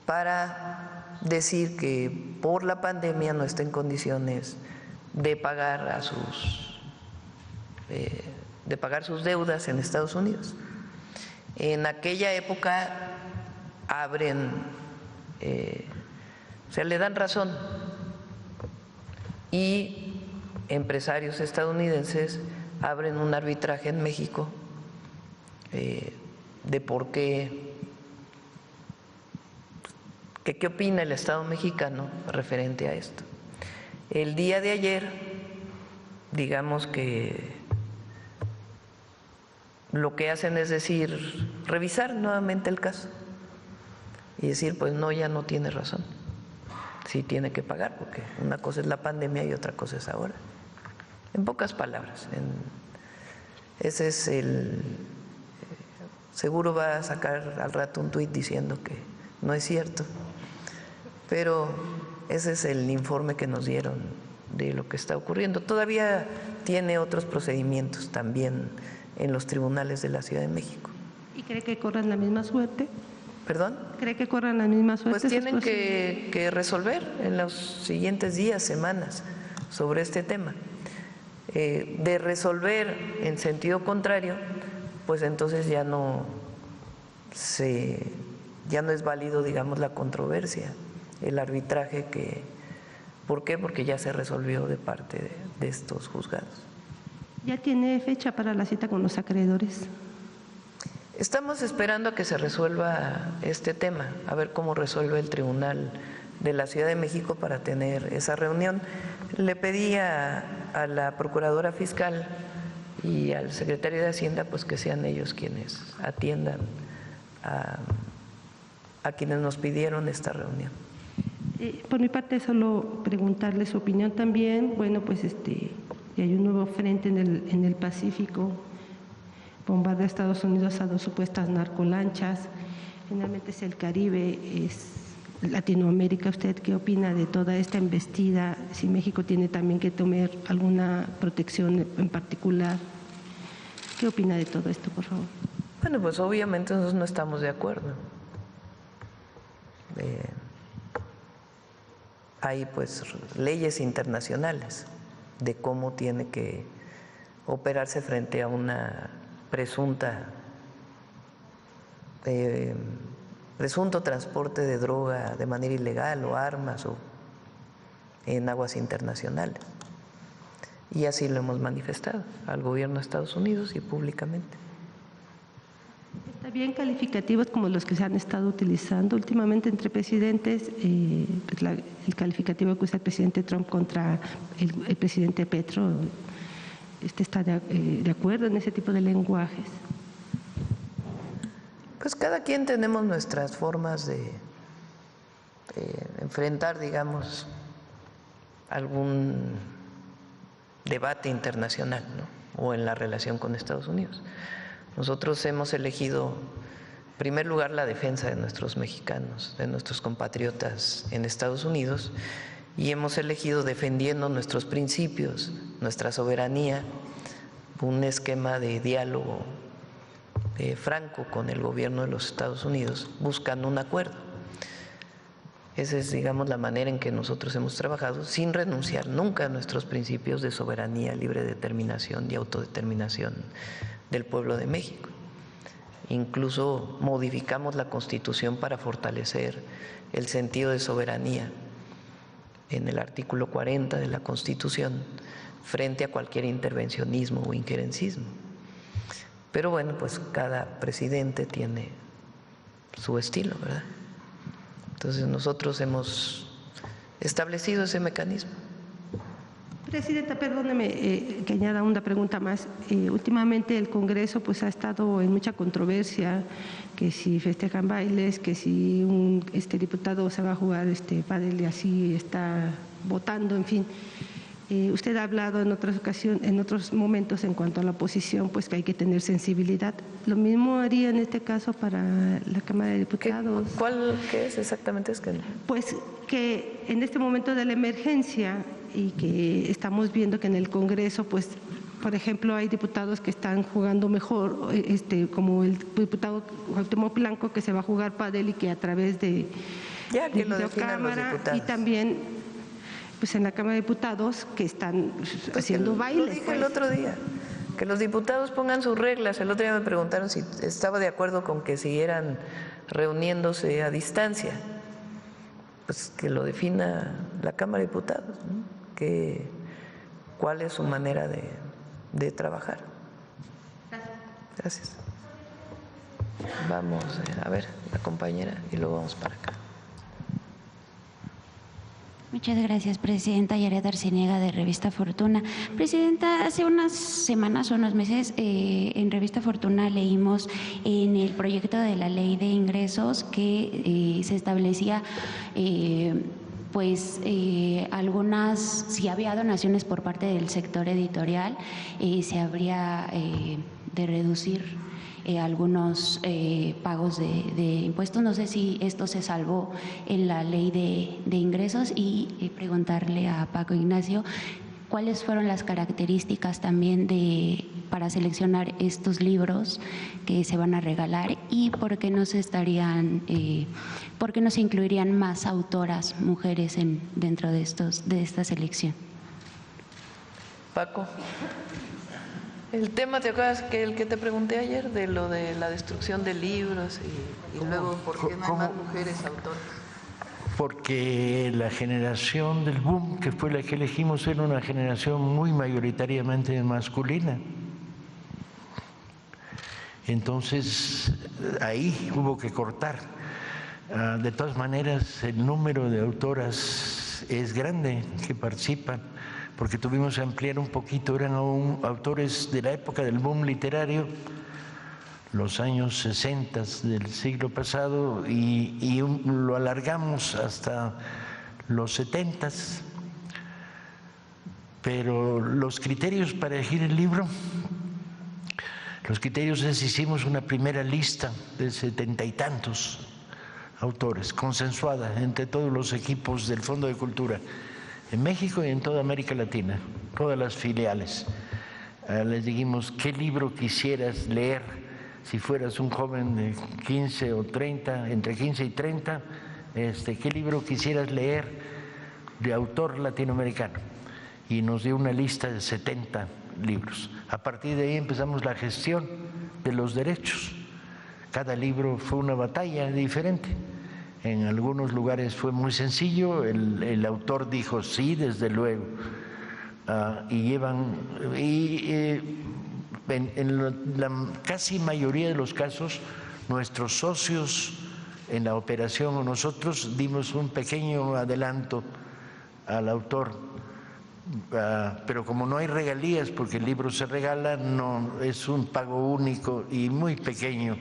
para decir que por la pandemia no está en condiciones de pagar sus deudas en Estados Unidos. En aquella época le dan razón y empresarios estadounidenses abren un arbitraje en México de por qué opina el Estado mexicano referente a esto. El día de ayer, digamos que lo que hacen es revisar nuevamente el caso y decir, pues no, ya no tiene razón, sí tiene que pagar, porque una cosa es la pandemia y otra cosa es ahora. En pocas palabras, ese es seguro va a sacar al rato un tuit diciendo que no es cierto, pero ese es el informe que nos dieron de lo que está ocurriendo. Todavía tiene otros procedimientos también en los tribunales de la Ciudad de México. ¿Y cree que corran la misma suerte? ¿Perdón? ¿Cree que corran la misma suerte? Pues tienen que resolver en los siguientes días, semanas, sobre este tema. De resolver en sentido contrario, pues entonces ya no se ya no es válido, digamos, la controversia, el arbitraje que… ¿Por qué? Porque ya se resolvió de parte de estos juzgados. ¿Ya tiene fecha para la cita con los acreedores? Estamos esperando a que se resuelva este tema, a ver cómo resuelve el Tribunal de la Ciudad de México para tener esa reunión. Le pedí a la Procuradora Fiscal y al Secretario de Hacienda pues que sean ellos quienes atiendan a quienes nos pidieron esta reunión. Por mi parte, solo preguntarle su opinión también. Bueno, pues hay un nuevo frente en el Pacífico, bombardea a Estados Unidos a 2 supuestas narcolanchas. Finalmente es el Caribe, es Latinoamérica. ¿Usted qué opina de toda esta embestida? Si México tiene también que tomar alguna protección en particular. ¿Qué opina de todo esto, por favor? Bueno, pues obviamente nosotros no estamos de acuerdo. Hay pues leyes internacionales de cómo tiene que operarse frente a una presunto transporte de droga de manera ilegal o armas o en aguas internacionales. Y así lo hemos manifestado al gobierno de Estados Unidos y públicamente. Está bien calificativos como los que se han estado utilizando últimamente entre presidentes, el calificativo que usa el presidente Trump contra el presidente Petro. ¿Está de acuerdo en ese tipo de lenguajes? Pues cada quien tenemos nuestras formas de enfrentar, digamos, algún debate internacional, ¿no? O en la relación con Estados Unidos. Nosotros hemos elegido, en primer lugar, la defensa de nuestros mexicanos, de nuestros compatriotas en Estados Unidos, y hemos elegido, defendiendo nuestros principios, nuestra soberanía, un esquema de diálogo franco con el gobierno de los Estados Unidos, buscando un acuerdo. Esa es, digamos, la manera en que nosotros hemos trabajado, sin renunciar nunca a nuestros principios de soberanía, libre determinación y autodeterminación del pueblo de México. Incluso modificamos la Constitución para fortalecer el sentido de soberanía en el artículo 40 de la Constitución frente a cualquier intervencionismo o injerencismo. Pero bueno, pues cada presidente tiene su estilo, ¿verdad? Entonces nosotros hemos establecido ese mecanismo. Presidenta, perdóneme que añada una pregunta más. Últimamente el Congreso pues ha estado en mucha controversia, que si festejan bailes, que si un diputado se va a jugar pádel y así está votando, en fin. Usted ha hablado en otras ocasiones, en otros momentos en cuanto a la oposición, pues que hay que tener sensibilidad. ¿Lo mismo haría en este caso para la Cámara de Diputados? ¿Qué es exactamente? Pues que en este momento de la emergencia y que estamos viendo que en el Congreso, pues, por ejemplo, hay diputados que están jugando mejor, como el diputado Cuauhtémoc Blanco, que se va a jugar pádel y que a través de videocámara, y también pues en la Cámara de Diputados que están haciendo bailes. Lo dije el otro día, que los diputados pongan sus reglas. El otro día me preguntaron si estaba de acuerdo con que siguieran reuniéndose a distancia. Pues que lo defina la Cámara de Diputados, ¿no? ¿Cuál es su manera de trabajar? Gracias. Vamos a ver, la compañera, y luego vamos para acá. Muchas gracias, Presidenta. Yaret Arciniega, de Revista Fortuna. Presidenta, hace unas semanas o unos meses en Revista Fortuna leímos en el proyecto de la Ley de Ingresos que se establecía algunas, si había donaciones por parte del sector editorial, se habría de reducir algunos pagos de impuestos. No sé si esto se salvó en la ley de ingresos, y preguntarle a Paco Ignacio cuáles fueron las características también para seleccionar estos libros que se van a regalar, y por qué no se incluirían más autoras mujeres dentro de esta selección. Paco. El tema, ¿te acuerdas que el que te pregunté ayer de lo de la destrucción de libros y luego por qué no hay más mujeres autoras? Porque la generación del boom, que fue la que elegimos, era una generación muy mayoritariamente masculina. Entonces, ahí hubo que cortar. De todas maneras, el número de autoras es grande que participan, porque tuvimos que ampliar un poquito, eran autores de la época del boom literario, los años 60 del siglo pasado, y lo alargamos hasta los 70. Pero los criterios para elegir el libro, los criterios es, hicimos una primera lista de 70 y tantos autores, consensuada entre todos los equipos del Fondo de Cultura, en México y en toda América Latina, todas las filiales. Les dijimos, ¿qué libro quisieras leer? Si fueras un joven de 15 o 30, entre 15 y 30, ¿qué libro quisieras leer de autor latinoamericano? Y nos dio una lista de 70 libros. A partir de ahí empezamos la gestión de los derechos. Cada libro fue una batalla diferente. En algunos lugares fue muy sencillo, el autor dijo sí, desde luego, en la casi mayoría de los casos, nuestros socios en la operación o nosotros dimos un pequeño adelanto al autor, pero como no hay regalías, porque el libro se regala, no es un pago único y muy pequeño,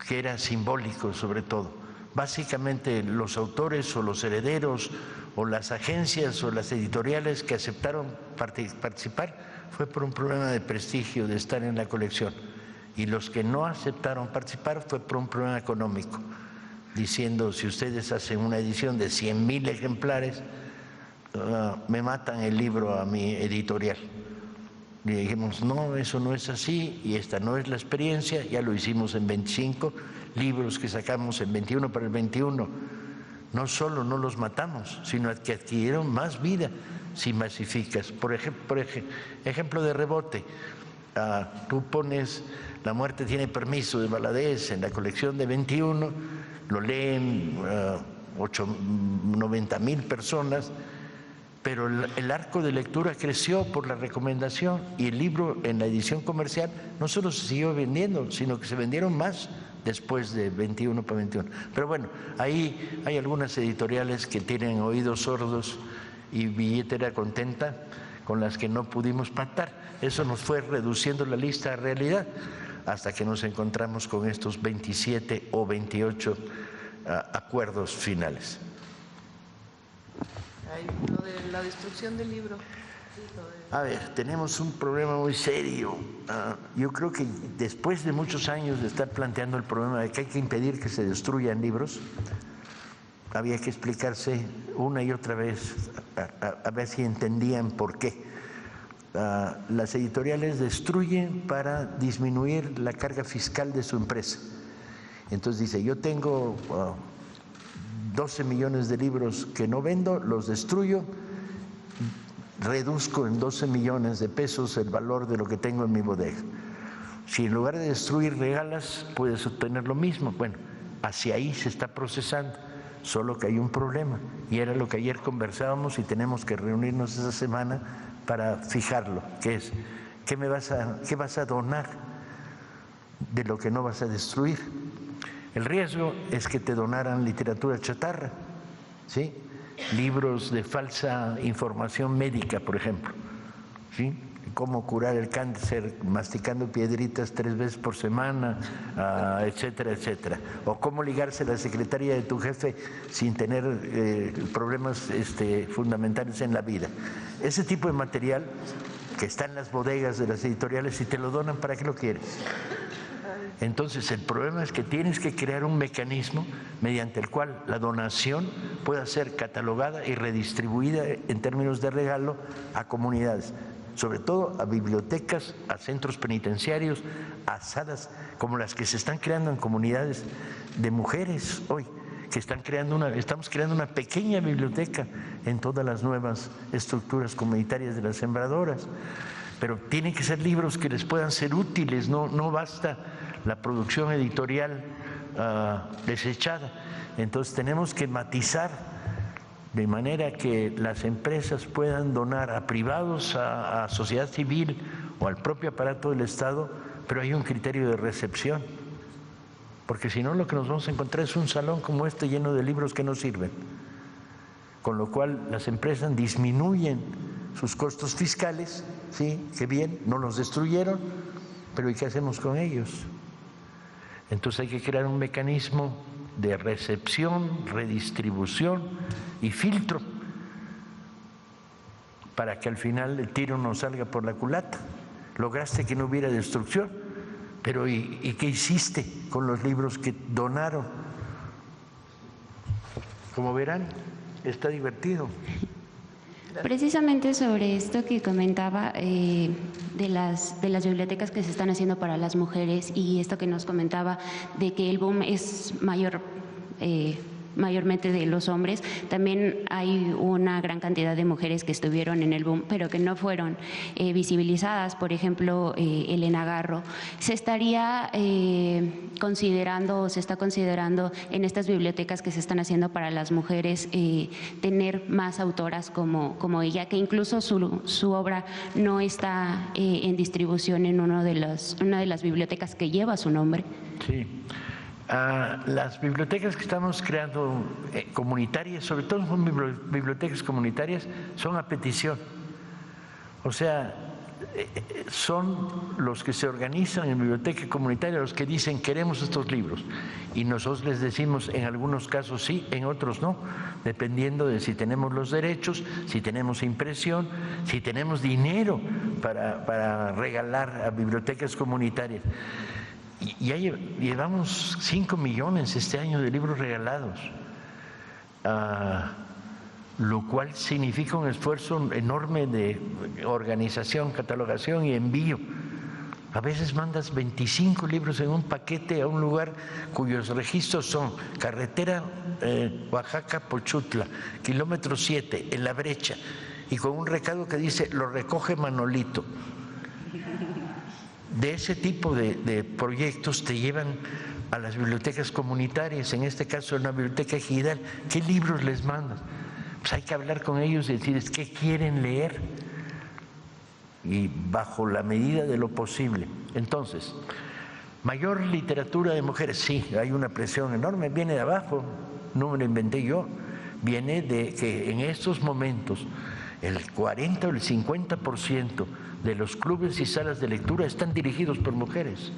que era simbólico sobre todo. Básicamente los autores o los herederos o las agencias o las editoriales que aceptaron participar fue por un problema de prestigio, de estar en la colección, y los que no aceptaron participar fue por un problema económico, diciendo, si ustedes hacen una edición de 100,000 ejemplares, me matan el libro a mi editorial. Y dijimos, no, eso no es así, y esta no es la experiencia, ya lo hicimos en 25 libros que sacamos en 21 para el 21. No solo no los matamos, sino que adquirieron más vida si masificas. Por ejemplo de rebote, tú pones La muerte tiene permiso de Valadez en la colección de 21, lo leen 90,000 personas, pero el arco de lectura creció por la recomendación, y el libro en la edición comercial no solo se siguió vendiendo, sino que se vendieron más después de 21 para 21. Pero bueno, ahí hay algunas editoriales que tienen oídos sordos y billetera contenta, con las que no pudimos pactar. Eso nos fue reduciendo la lista a realidad, hasta que nos encontramos con estos 27 o 28 acuerdos finales. Lo de la destrucción del libro. A ver, tenemos un problema muy serio. Yo creo que después de muchos años de estar planteando el problema de que hay que impedir que se destruyan libros, había que explicarse una y otra vez, a ver si entendían por qué. Las editoriales destruyen para disminuir la carga fiscal de su empresa. Entonces dice, yo tengo 12 millones de libros que no vendo, los destruyo, reduzco en 12 millones de pesos el valor de lo que tengo en mi bodega. Si en lugar de destruir regalas, puedes obtener lo mismo. Bueno, hacia ahí se está procesando, solo que hay un problema, y era lo que ayer conversábamos, y tenemos que reunirnos esa semana para fijarlo, que es, ¿qué vas a donar de lo que no vas a destruir? El riesgo es que te donaran literatura chatarra, ¿sí? Libros de falsa información médica, por ejemplo, ¿sí? Cómo curar el cáncer masticando piedritas 3 veces por semana, etcétera, etcétera. O cómo ligarse a la secretaría de tu jefe sin tener problemas fundamentales en la vida. Ese tipo de material que está en las bodegas de las editoriales, si te lo donan, ¿para qué lo quieres? Entonces el problema es que tienes que crear un mecanismo mediante el cual la donación pueda ser catalogada y redistribuida en términos de regalo a comunidades, sobre todo a bibliotecas, a centros penitenciarios, a salas como las que se están creando en comunidades de mujeres hoy, que estamos creando una pequeña biblioteca en todas las nuevas estructuras comunitarias de las sembradoras. pero tienen que ser libros que les puedan ser útiles, no basta la producción editorial desechada. Entonces tenemos que matizar de manera que las empresas puedan donar a privados, a sociedad civil o al propio aparato del Estado, pero hay un criterio de recepción, porque si no lo que nos vamos a encontrar es un salón como este lleno de libros que no sirven, con lo cual las empresas disminuyen sus costos fiscales, sí, qué bien, no los destruyeron, pero ¿y qué hacemos con ellos? Entonces hay que crear un mecanismo de recepción, redistribución y filtro para que al final el tiro no salga por la culata. Lograste que no hubiera destrucción, pero ¿y qué hiciste con los libros que donaron? Como verán, está divertido. Precisamente sobre esto que comentaba de las bibliotecas que se están haciendo para las mujeres y esto que nos comentaba de que el boom es mayormente de los hombres, también hay una gran cantidad de mujeres que estuvieron en el boom, pero que no fueron visibilizadas. Por ejemplo, Elena Garro. Se estaría considerando o se está considerando en estas bibliotecas que se están haciendo para las mujeres tener más autoras como ella, que incluso su obra no está en distribución en una de las bibliotecas que lleva su nombre. Sí. Las bibliotecas que estamos creando comunitarias, sobre todo son bibliotecas comunitarias, son a petición. O sea, son los que se organizan en biblioteca comunitaria los que dicen queremos estos libros y nosotros les decimos en algunos casos sí, en otros no, dependiendo de si tenemos los derechos, si tenemos impresión, si tenemos dinero para regalar a bibliotecas comunitarias. Y ya llevamos 5 millones este año de libros regalados, lo cual significa un esfuerzo enorme de organización, catalogación y envío. A veces mandas 25 libros en un paquete a un lugar cuyos registros son carretera Oaxaca-Pochutla, kilómetro 7, en La Brecha, y con un recado que dice, lo recoge Manolito. De ese tipo de proyectos te llevan a las bibliotecas comunitarias, en este caso en la biblioteca ejidal. ¿Qué libros les mandan? Pues hay que hablar con ellos y decirles qué quieren leer y bajo la medida de lo posible. Entonces, mayor literatura de mujeres, sí, hay una presión enorme, viene de abajo, no me lo inventé yo, viene de que en estos momentos el 40 o el 50% de los clubes y salas de lectura están dirigidos por mujeres.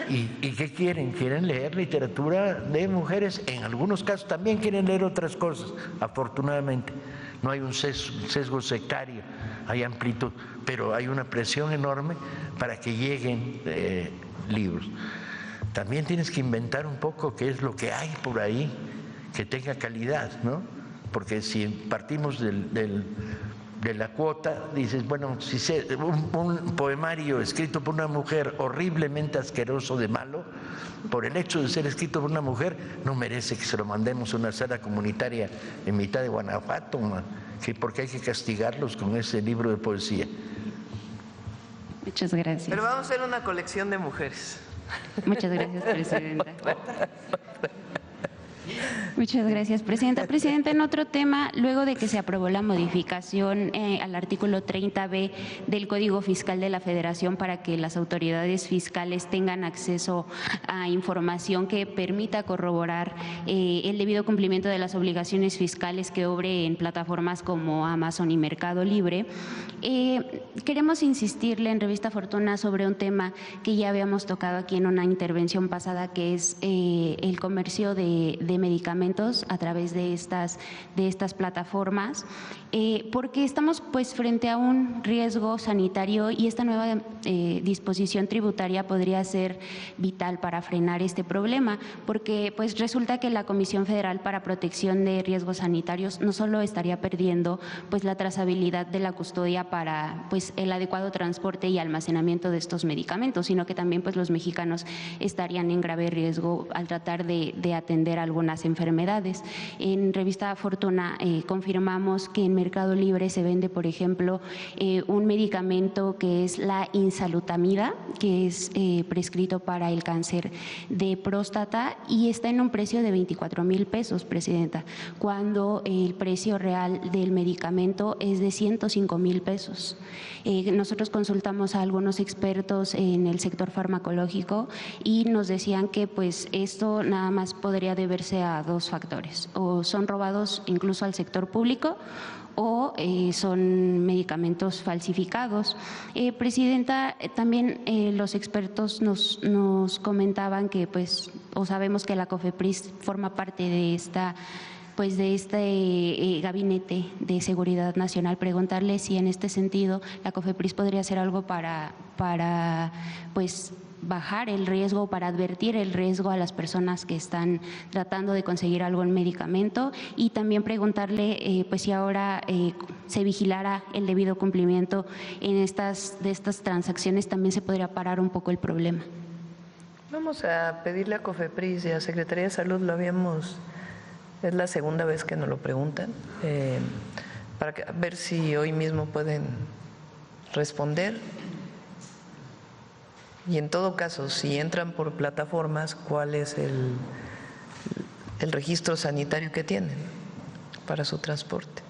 ¿Y qué quieren? Quieren leer literatura de mujeres, en algunos casos también quieren leer otras cosas, afortunadamente. No hay un sesgo sectario, hay amplitud, pero hay una presión enorme para que lleguen libros. También tienes que inventar un poco qué es lo que hay por ahí que tenga calidad, ¿no? Porque si partimos de la cuota, dices, bueno, si un poemario escrito por una mujer horriblemente asqueroso de malo, por el hecho de ser escrito por una mujer, no merece que se lo mandemos a una sala comunitaria en mitad de Guanajuato, porque hay que castigarlos con ese libro de poesía. Muchas gracias. Pero vamos a hacer una colección de mujeres. Muchas gracias, presidenta. Muchas gracias, presidenta. Presidenta, en otro tema, luego de que se aprobó la modificación al artículo 30B del Código Fiscal de la Federación para que las autoridades fiscales tengan acceso a información que permita corroborar el debido cumplimiento de las obligaciones fiscales que obre en plataformas como Amazon y Mercado Libre, queremos insistirle en Revista Fortuna sobre un tema que ya habíamos tocado aquí en una intervención pasada, que es el comercio de medicamentos a través de estas plataformas, porque estamos pues frente a un riesgo sanitario y esta nueva disposición tributaria podría ser vital para frenar este problema, porque pues resulta que la Comisión Federal para Protección de Riesgos Sanitarios no solo estaría perdiendo pues la trazabilidad de la custodia para pues el adecuado transporte y almacenamiento de estos medicamentos, sino que también pues los mexicanos estarían en grave riesgo al tratar de atender alguna algunas enfermedades. En Revista Fortuna confirmamos que en Mercado Libre se vende, por ejemplo, un medicamento que es la insalutamida, que es prescrito para el cáncer de próstata y está en un precio de 24,000 pesos, Presidenta, cuando el precio real del medicamento es de 105,000 pesos. Nosotros consultamos a algunos expertos en el sector farmacológico y nos decían que pues esto nada más podría deberse a dos factores: o son robados incluso al sector público o son medicamentos falsificados. Presidenta, también los expertos nos comentaban que pues, o sabemos que la COFEPRIS forma parte de esta de este Gabinete de Seguridad Nacional. Preguntarle si en este sentido la COFEPRIS podría hacer algo para pues bajar el riesgo, para advertir el riesgo a las personas que están tratando de conseguir algún medicamento, y también preguntarle pues si ahora se vigilara el debido cumplimiento de estas transacciones, también se podría parar un poco el problema. Vamos a pedirle a COFEPRIS y a Secretaría de Salud, es la segunda vez que nos lo preguntan, para ver si hoy mismo pueden responder. Y en todo caso, si entran por plataformas, ¿cuál es el registro sanitario que tienen para su transporte?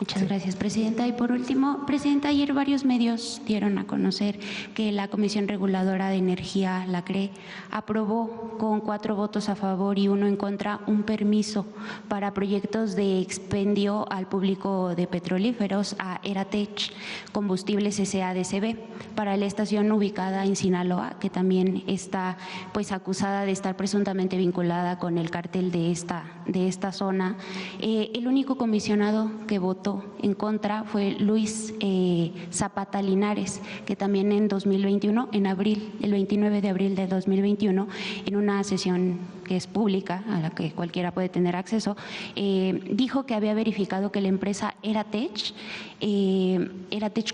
Muchas gracias, Presidenta. Y por último, Presidenta, ayer varios medios dieron a conocer que la Comisión Reguladora de Energía, la CRE, aprobó con 4 votos a favor y 1 en contra un permiso para proyectos de expendio al público de petrolíferos a Eratech Combustibles S.A.D.C.B. para la estación ubicada en Sinaloa, que también está pues acusada de estar presuntamente vinculada con el cártel de esta zona. El único comisionado que votó en contra fue Luis Zapata Linares, que también en 2021, en abril, el 29 de abril de 2021, en una sesión que es pública, a la que cualquiera puede tener acceso, dijo que había verificado que la empresa Eratech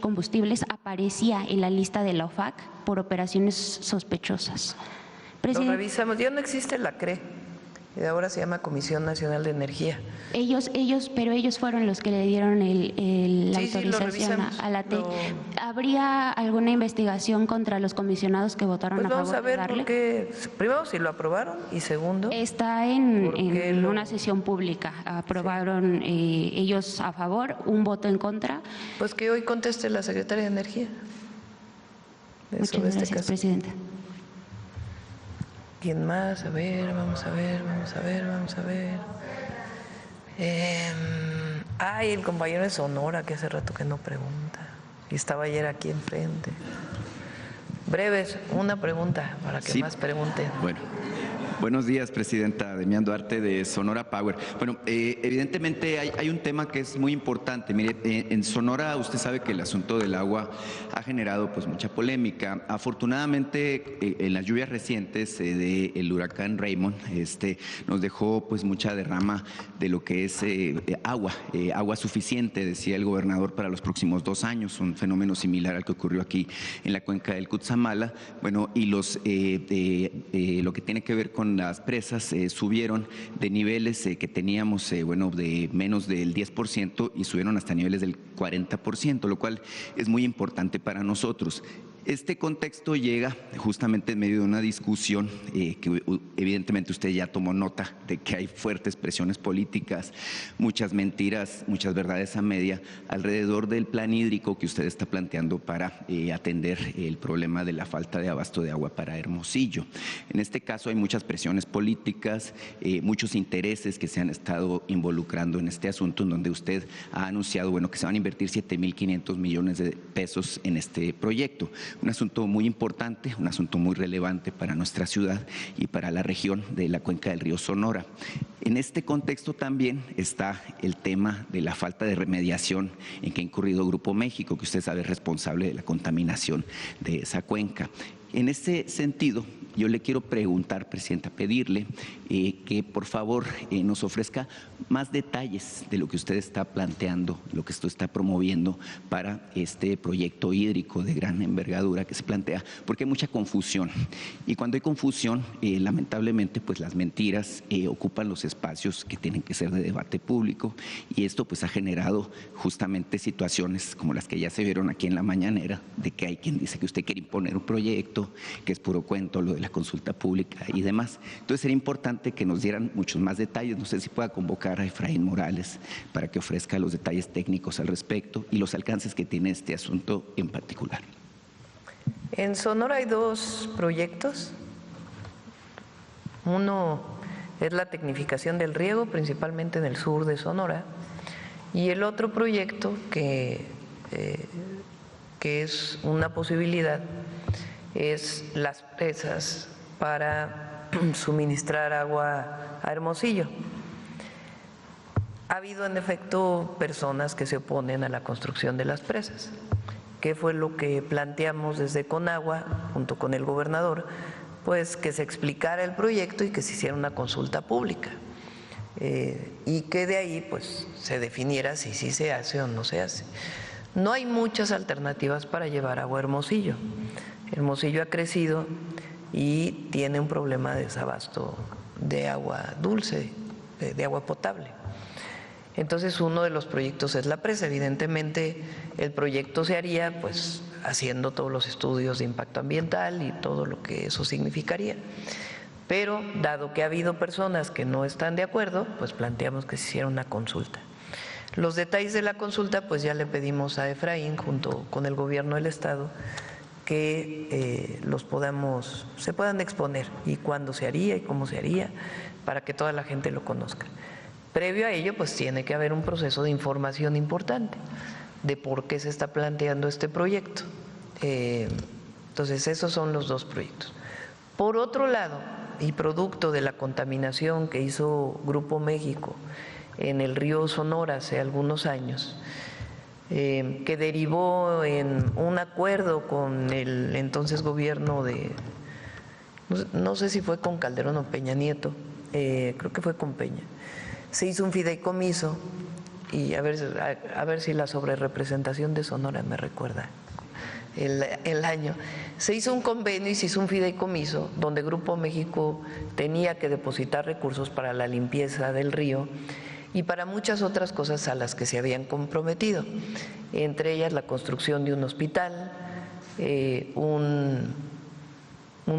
Combustibles aparecía en la lista de la OFAC por operaciones sospechosas. Lo revisamos, ya no existe la CRE. Y ahora se llama Comisión Nacional de Energía. Pero ellos fueron los que le dieron la autorización a la TEC. ¿Habría alguna investigación contra los comisionados que votaron a favor de darle? Vamos a ver por qué. Primero, si lo aprobaron, y segundo… Está en una sesión pública. Aprobaron ellos a favor, un voto en contra. Pues que hoy conteste la Secretaria de Energía. Muchas gracias, Presidenta. ¿Quién más? A ver, vamos a ver. El compañero de Sonora, que hace rato que no pregunta. Y estaba ayer aquí enfrente. Breves, una pregunta para que más pregunten. Bueno. Buenos días, Presidenta. Demián Duarte, de Sonora Power. Bueno, evidentemente hay un tema que es muy importante. Mire, en Sonora usted sabe que el asunto del agua ha generado pues mucha polémica. Afortunadamente, en las lluvias recientes del huracán Raymond nos dejó pues mucha derrama de lo que es agua suficiente, decía el gobernador, para los próximos 2 años, un fenómeno similar al que ocurrió aquí en la cuenca del Cutzamala. Bueno, y lo que tiene que ver con las presas subieron de niveles que teníamos de menos del 10% y subieron hasta niveles del 40%, lo cual es muy importante para nosotros. Este contexto llega justamente en medio de una discusión que evidentemente usted ya tomó nota de que hay fuertes presiones políticas, muchas mentiras, muchas verdades a media alrededor del plan hídrico que usted está planteando para atender el problema de la falta de abasto de agua para Hermosillo. En este caso hay muchas presiones políticas, muchos intereses que se han estado involucrando en este asunto, en donde usted ha anunciado que se van a invertir 7,500 millones de pesos en este proyecto. Un asunto muy importante, un asunto muy relevante para nuestra ciudad y para la región de la cuenca del río Sonora. En este contexto también está el tema de la falta de remediación en que ha incurrido Grupo México, que usted sabe es responsable de la contaminación de esa cuenca. En ese sentido, yo le quiero preguntar, Presidenta, pedirle que por favor nos ofrezca más detalles de lo que usted está planteando, lo que usted está promoviendo para este proyecto hídrico de gran envergadura que se plantea, porque hay mucha confusión. Y cuando hay confusión, lamentablemente, pues las mentiras ocupan los espacios que tienen que ser de debate público, y esto pues ha generado justamente situaciones como las que ya se vieron aquí en la mañanera, de que hay quien dice que usted quiere imponer un proyecto, que es puro cuento lo de la consulta pública y demás. Entonces sería importante que nos dieran muchos más detalles. No sé si pueda convocar a Efraín Morales para que ofrezca los detalles técnicos al respecto y los alcances que tiene este asunto en particular. En Sonora hay dos proyectos. Uno es la tecnificación del riego, principalmente en el sur de Sonora, y el otro proyecto que es una posibilidad es las presas para suministrar agua a Hermosillo. Ha habido en efecto personas que se oponen a la construcción de las presas, que fue lo que planteamos desde Conagua junto con el gobernador, pues que se explicara el proyecto y que se hiciera una consulta pública, y que de ahí pues se definiera si sí se hace o no se hace. No hay muchas alternativas para llevar agua a Hermosillo. Hermosillo ha crecido y tiene un problema de desabasto de agua dulce, de agua potable. Entonces uno de los proyectos es la presa. Evidentemente el proyecto se haría pues haciendo todos los estudios de impacto ambiental y todo lo que eso significaría. Pero dado que ha habido personas que no están de acuerdo, pues planteamos que se hiciera una consulta. Los detalles de la consulta pues ya le pedimos a Efraín junto con el gobierno del estado que se puedan exponer, y cuándo se haría y cómo se haría, para que toda la gente lo conozca. Previo a ello pues tiene que haber un proceso de información importante de por qué se está planteando este proyecto. Entonces esos son los dos proyectos. Por otro lado, y producto de la contaminación que hizo Grupo México en el río Sonora hace algunos años, que derivó en un acuerdo con el entonces gobierno de, no sé si fue con Calderón o Peña Nieto, creo que fue con Peña. Se hizo un fideicomiso, y a ver si la sobrerepresentación de Sonora me recuerda el año. Se hizo un convenio y se hizo un fideicomiso donde Grupo México tenía que depositar recursos para la limpieza del río y para muchas otras cosas a las que se habían comprometido, entre ellas la construcción de un hospital, un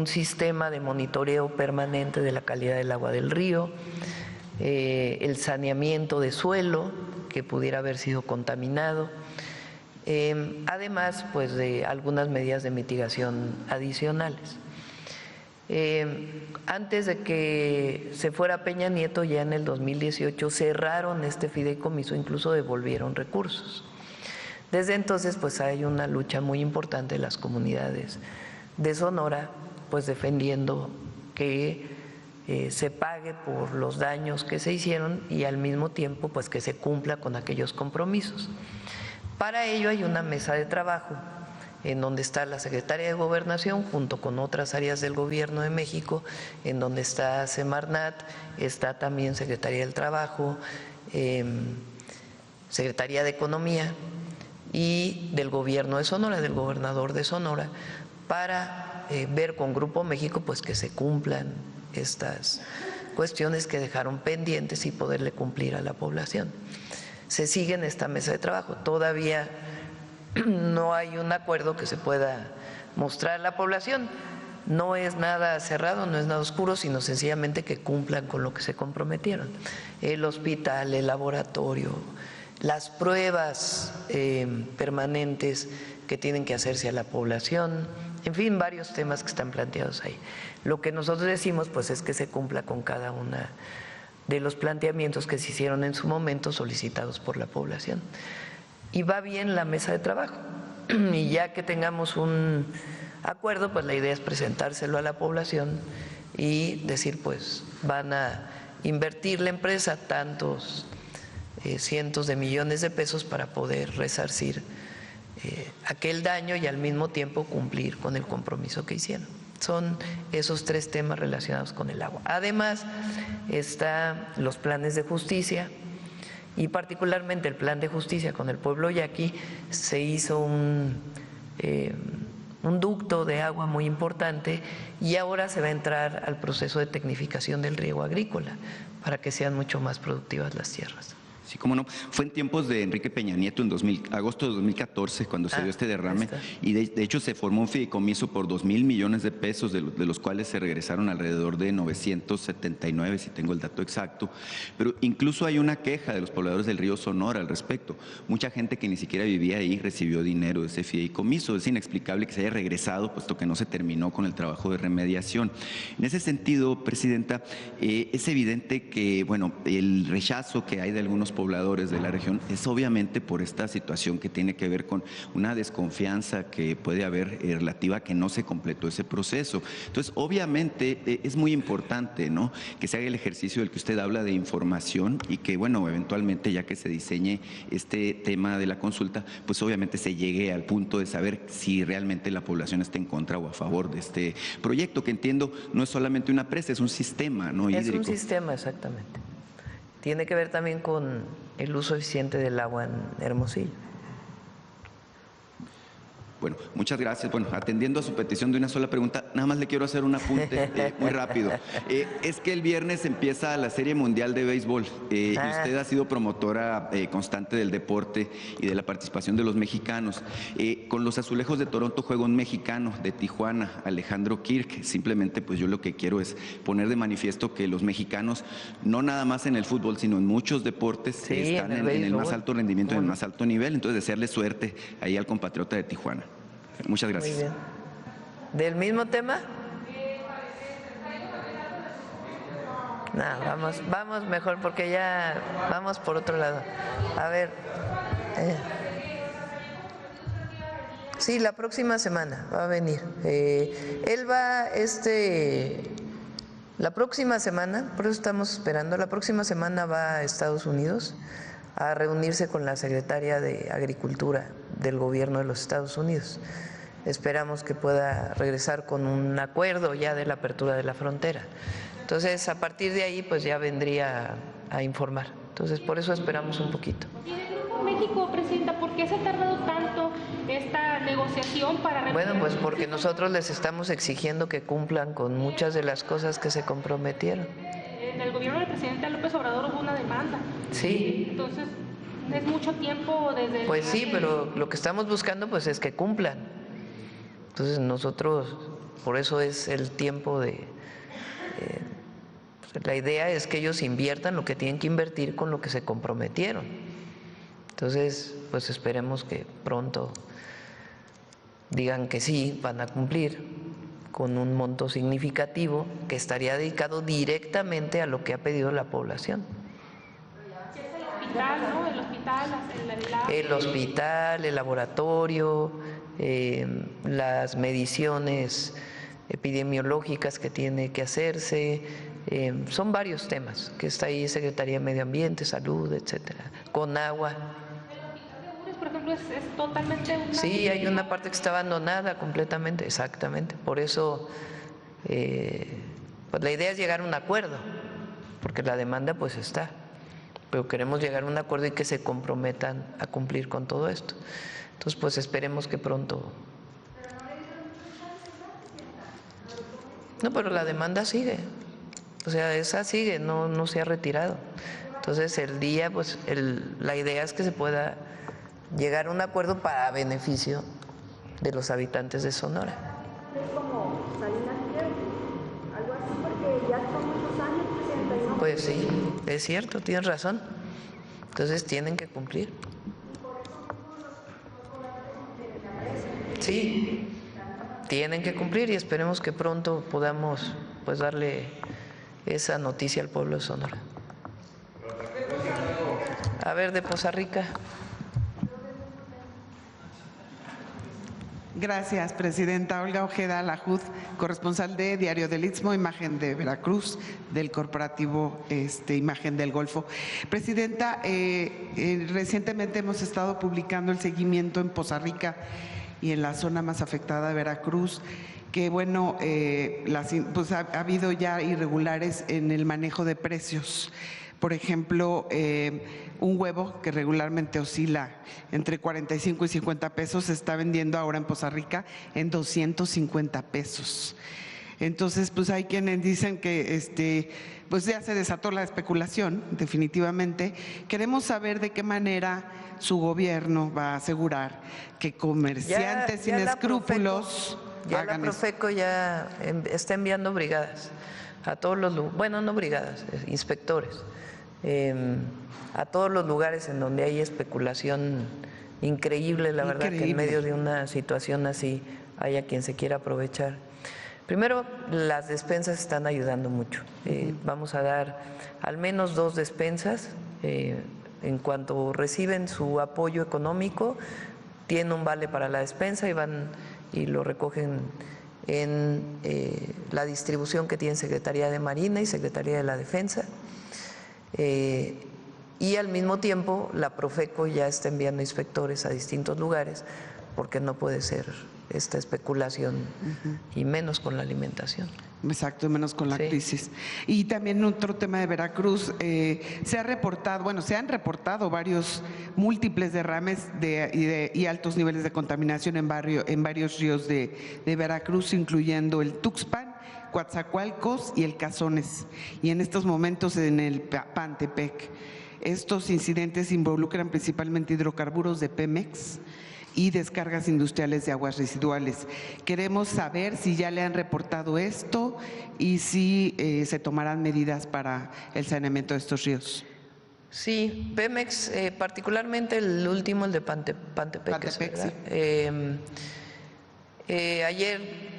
sistema de monitoreo permanente de la calidad del agua del río, el saneamiento de suelo que pudiera haber sido contaminado, además pues de algunas medidas de mitigación adicionales. Antes de que se fuera Peña Nieto, ya en el 2018 cerraron este fideicomiso, incluso devolvieron recursos. Desde entonces pues hay una lucha muy importante de las comunidades de Sonora, pues defendiendo que se pague por los daños que se hicieron y al mismo tiempo pues que se cumpla con aquellos compromisos. Para ello hay una mesa de trabajo en donde está la Secretaría de Gobernación junto con otras áreas del Gobierno de México, en donde está Semarnat, está también Secretaría del Trabajo, Secretaría de Economía y del Gobierno de Sonora, del gobernador de Sonora, para ver con Grupo México pues que se cumplan estas cuestiones que dejaron pendientes y poderle cumplir a la población. Se sigue en esta mesa de trabajo. Todavía no hay un acuerdo que se pueda mostrar a la población. No es nada cerrado, no es nada oscuro, sino sencillamente que cumplan con lo que se comprometieron. El hospital, el laboratorio, las pruebas permanentes que tienen que hacerse a la población, en fin, varios temas que están planteados ahí. Lo que nosotros decimos pues es que se cumpla con cada una de los planteamientos que se hicieron en su momento solicitados por la población. Y va bien la mesa de trabajo, y ya que tengamos un acuerdo, pues la idea es presentárselo a la población y decir pues van a invertir la empresa tantos cientos de millones de pesos para poder resarcir aquel daño y al mismo tiempo cumplir con el compromiso que hicieron. Son esos 3 temas relacionados con el agua. Además, están los planes de justicia y particularmente el plan de justicia con el pueblo yaqui. Se hizo un ducto de agua muy importante y ahora se va a entrar al proceso de tecnificación del riego agrícola para que sean mucho más productivas las tierras. Sí, cómo no. Fue en tiempos de Enrique Peña Nieto, en agosto de 2014, cuando se dio este derrame, y de hecho se formó un fideicomiso por 2,000 millones de pesos, de los cuales se regresaron alrededor de 979, si tengo el dato exacto. Pero incluso hay una queja de los pobladores del río Sonora al respecto. Mucha gente que ni siquiera vivía ahí recibió dinero de ese fideicomiso. Es inexplicable que se haya regresado, puesto que no se terminó con el trabajo de remediación. En ese sentido, Presidenta, es evidente que, bueno, el rechazo que hay de algunos pobladores de la región es obviamente por esta situación que tiene que ver con una desconfianza que puede haber relativa a que no se completó ese proceso. Entonces, obviamente es muy importante, ¿no?, que se haga el ejercicio del que usted habla de información y que, bueno, eventualmente ya que se diseñe este tema de la consulta, pues obviamente se llegue al punto de saber si realmente la población está en contra o a favor de este proyecto, que entiendo no es solamente una presa, es un sistema, ¿no?, hídrico. Es un sistema, exactamente. Tiene que ver también con el uso eficiente del agua en Hermosillo. Bueno, muchas gracias. Bueno, atendiendo a su petición de una sola pregunta, nada más le quiero hacer un apunte muy rápido. Es que el viernes empieza la Serie Mundial de Béisbol y usted ha sido promotora constante del deporte y de la participación de los mexicanos. Con los Azulejos de Toronto juega un mexicano de Tijuana, Alejandro Kirk. Simplemente, pues yo lo que quiero es poner de manifiesto que los mexicanos, no nada más en el fútbol, sino en muchos deportes, están en el más alto rendimiento, en el más alto nivel. Entonces, desearle suerte ahí al compatriota de Tijuana. Muchas gracias. Muy bien. ¿Del mismo tema? No, vamos mejor porque ya vamos por otro lado. A ver. Sí, la próxima semana va a venir. Él va la próxima semana, por eso estamos esperando, la próxima semana va a Estados Unidos a reunirse con la secretaria de Agricultura del gobierno de los Estados Unidos. Esperamos que pueda regresar con un acuerdo ya de la apertura de la frontera. Entonces, a partir de ahí, pues ya vendría a informar. Entonces, por eso esperamos un poquito. ¿Y del Grupo México, Presidenta, por qué se ha tardado tanto esta negociación para... Bueno, pues porque nosotros les estamos exigiendo que cumplan con muchas de las cosas que se comprometieron. En el gobierno del presidente López Obrador hubo una demanda. Sí. Entonces, es mucho tiempo desde... Pues sí, pero lo que estamos buscando pues es que cumplan. Entonces nosotros, por eso es el tiempo de... la idea es que ellos inviertan lo que tienen que invertir con lo que se comprometieron. Entonces, pues esperemos que pronto digan que sí, van a cumplir con un monto significativo que estaría dedicado directamente a lo que ha pedido la población. El hospital, ¿no? El hospital, el laboratorio, las mediciones epidemiológicas que tiene que hacerse, son varios temas que está ahí Secretaría de Medio Ambiente, Salud, etcétera, con agua. ¿El hospital de Ures, por ejemplo, es totalmente... Sí, hay una parte que está abandonada completamente, exactamente. Por eso, pues la idea es llegar a un acuerdo, porque la demanda pues está. Pero queremos llegar a un acuerdo y que se comprometan a cumplir con todo esto. Entonces, pues esperemos que pronto... No, pero la demanda sigue. O sea, esa sigue, no se ha retirado. Entonces, el día, pues, la idea es que se pueda llegar a un acuerdo para beneficio de los habitantes de Sonora. Es como Salinas Pliego, algo así, porque ya son muchos años, Presidenta. Pues sí, es cierto, tienes razón. Entonces tienen que cumplir. Sí, tienen que cumplir y esperemos que pronto podamos pues darle esa noticia al pueblo de Sonora. A ver, de Poza Rica. Gracias, Presidenta. Olga Ojeda Lajud, corresponsal de Diario del Istmo, Imagen de Veracruz, del corporativo Imagen del Golfo. Presidenta, recientemente hemos estado publicando el seguimiento en Poza Rica y en la zona más afectada de Veracruz, que bueno, pues ha habido ya irregulares en el manejo de precios. Por ejemplo, un huevo que regularmente oscila entre 45 y 50 pesos se está vendiendo ahora en Poza Rica en 250 pesos. Entonces, pues hay quienes dicen que pues ya se desató la especulación, definitivamente. Queremos saber de qué manera su gobierno va a asegurar que comerciantes sin escrúpulos ya la Profeco ya está enviando brigadas a todos los lugares, bueno, no brigadas, inspectores, a todos los lugares en donde hay especulación increíble, la verdad, que en medio de una situación así haya quien se quiera aprovechar. Primero, las despensas están ayudando mucho. Vamos a dar al menos 2 despensas. En cuanto reciben su apoyo económico, tienen un vale para la despensa y van y lo recogen en la distribución que tienen Secretaría de Marina y Secretaría de la Defensa. Y al mismo tiempo, la Profeco ya está enviando inspectores a distintos lugares porque no puede ser esta especulación y menos con la alimentación. Exacto, menos con la crisis. Y también otro tema de Veracruz, se han reportado varios múltiples derrames y altos niveles de contaminación en varios ríos de Veracruz, incluyendo el Tuxpan, Coatzacoalcos y el Cazones, y en estos momentos en el Pantepec. Estos incidentes involucran principalmente hidrocarburos de Pemex y descargas industriales de aguas residuales. Queremos saber si ya le han reportado esto y si se tomarán medidas para el saneamiento de estos ríos. Sí, Pemex, particularmente el último, el de Pantepec, sí. Ayer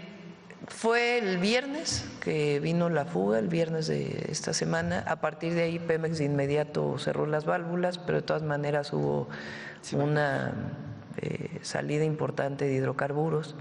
fue el viernes que vino la fuga, el viernes de esta semana. A partir de ahí Pemex de inmediato cerró las válvulas, pero de todas maneras hubo una salida importante de hidrocarburos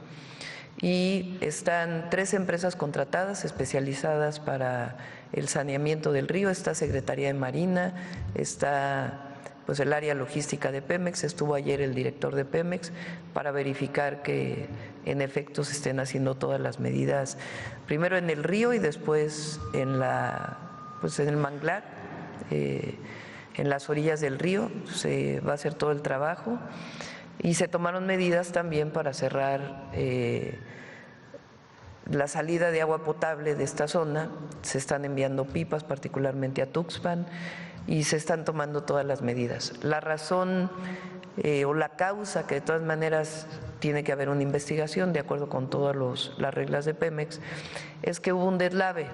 y están 3 empresas contratadas especializadas para el saneamiento del río. Está Secretaría de Marina, está pues el área logística de Pemex, estuvo ayer el director de Pemex para verificar que en efecto se estén haciendo todas las medidas, primero en el río y después en el manglar, en las orillas del río se va a hacer todo el trabajo. Y se tomaron medidas también para cerrar la salida de agua potable de esta zona. Se están enviando pipas, particularmente a Tuxpan, y se están tomando todas las medidas. La razón o la causa, que de todas maneras tiene que haber una investigación de acuerdo con todas las reglas de Pemex, es que hubo un deslave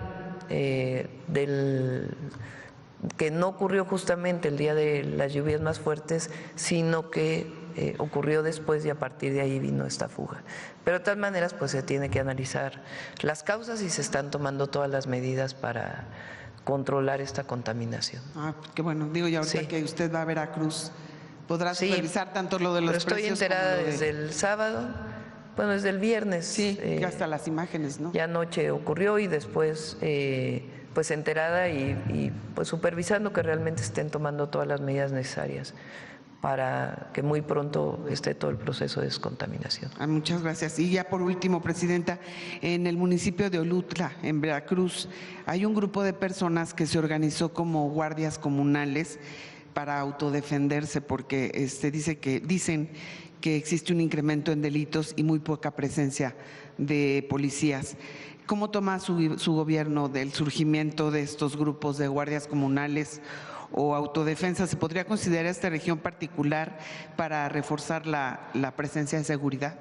que no ocurrió justamente el día de las lluvias más fuertes, sino que ocurrió después y a partir de ahí vino esta fuga. Pero de todas maneras pues se tiene que analizar las causas y se están tomando todas las medidas para controlar esta contaminación. Qué bueno, digo ya ahorita que usted va a Veracruz, podrá supervisar tanto lo de los precios. Estoy enterada desde el sábado, bueno, desde el viernes. Sí, hasta las imágenes, ¿no? Ya anoche ocurrió y después pues enterada y pues supervisando que realmente estén tomando todas las medidas necesarias para que muy pronto esté todo el proceso de descontaminación. Muchas gracias. Y ya por último, Presidenta, en el municipio de Olutla, en Veracruz, hay un grupo de personas que se organizó como guardias comunales para autodefenderse porque dicen que existe un incremento en delitos y muy poca presencia de policías. ¿Cómo toma su gobierno del surgimiento de estos grupos de guardias comunales o autodefensa? ¿Se podría considerar esta región particular para reforzar la presencia de seguridad?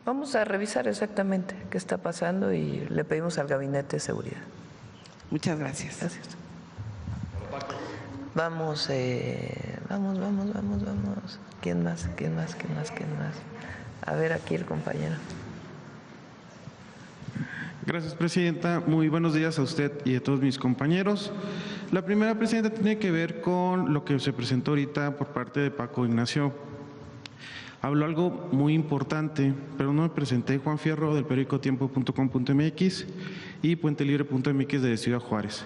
Vamos a revisar exactamente qué está pasando y le pedimos al Gabinete de Seguridad. Muchas gracias. Gracias. Vamos. ¿Quién más? A ver, aquí el compañero. Gracias, Presidenta. Muy buenos días a usted y a todos mis compañeros. La primera, Presidenta, tiene que ver con lo que se presentó ahorita por parte de Paco Ignacio. Habló algo muy importante, pero no me presenté. Juan Fierro, del periódico tiempo.com.mx y puentelibre.mx de Ciudad Juárez.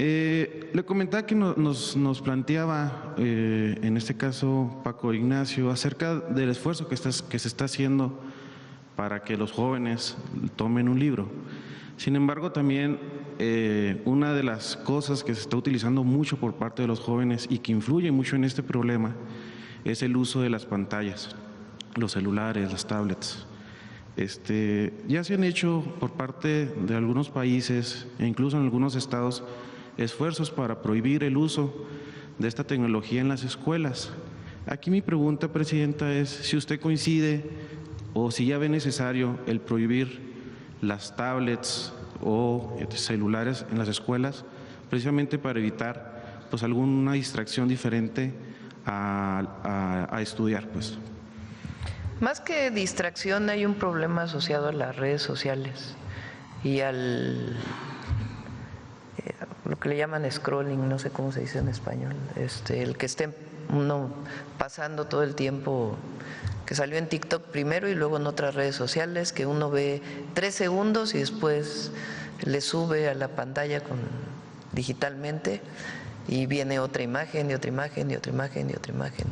Le comentaba que nos planteaba, en este caso Paco Ignacio, acerca del esfuerzo que se está haciendo para que los jóvenes tomen un libro. Sin embargo, también una de las cosas que se está utilizando mucho por parte de los jóvenes y que influye mucho en este problema es el uso de las pantallas, los celulares, las tablets. Ya se han hecho por parte de algunos países e incluso en algunos estados esfuerzos para prohibir el uso de esta tecnología en las escuelas. Aquí mi pregunta, Presidenta, es si usted coincide o si ya ve necesario el prohibir las tablets o celulares en las escuelas, precisamente para evitar pues alguna distracción diferente a estudiar, pues. Más que distracción, hay un problema asociado a las redes sociales y al lo que le llaman scrolling, no sé cómo se dice en español, el que esté uno pasando todo el tiempo, que salió en TikTok primero y luego en otras redes sociales, que uno ve 3 segundos y después le sube a la pantalla digitalmente y viene otra imagen y otra imagen y otra imagen y otra imagen.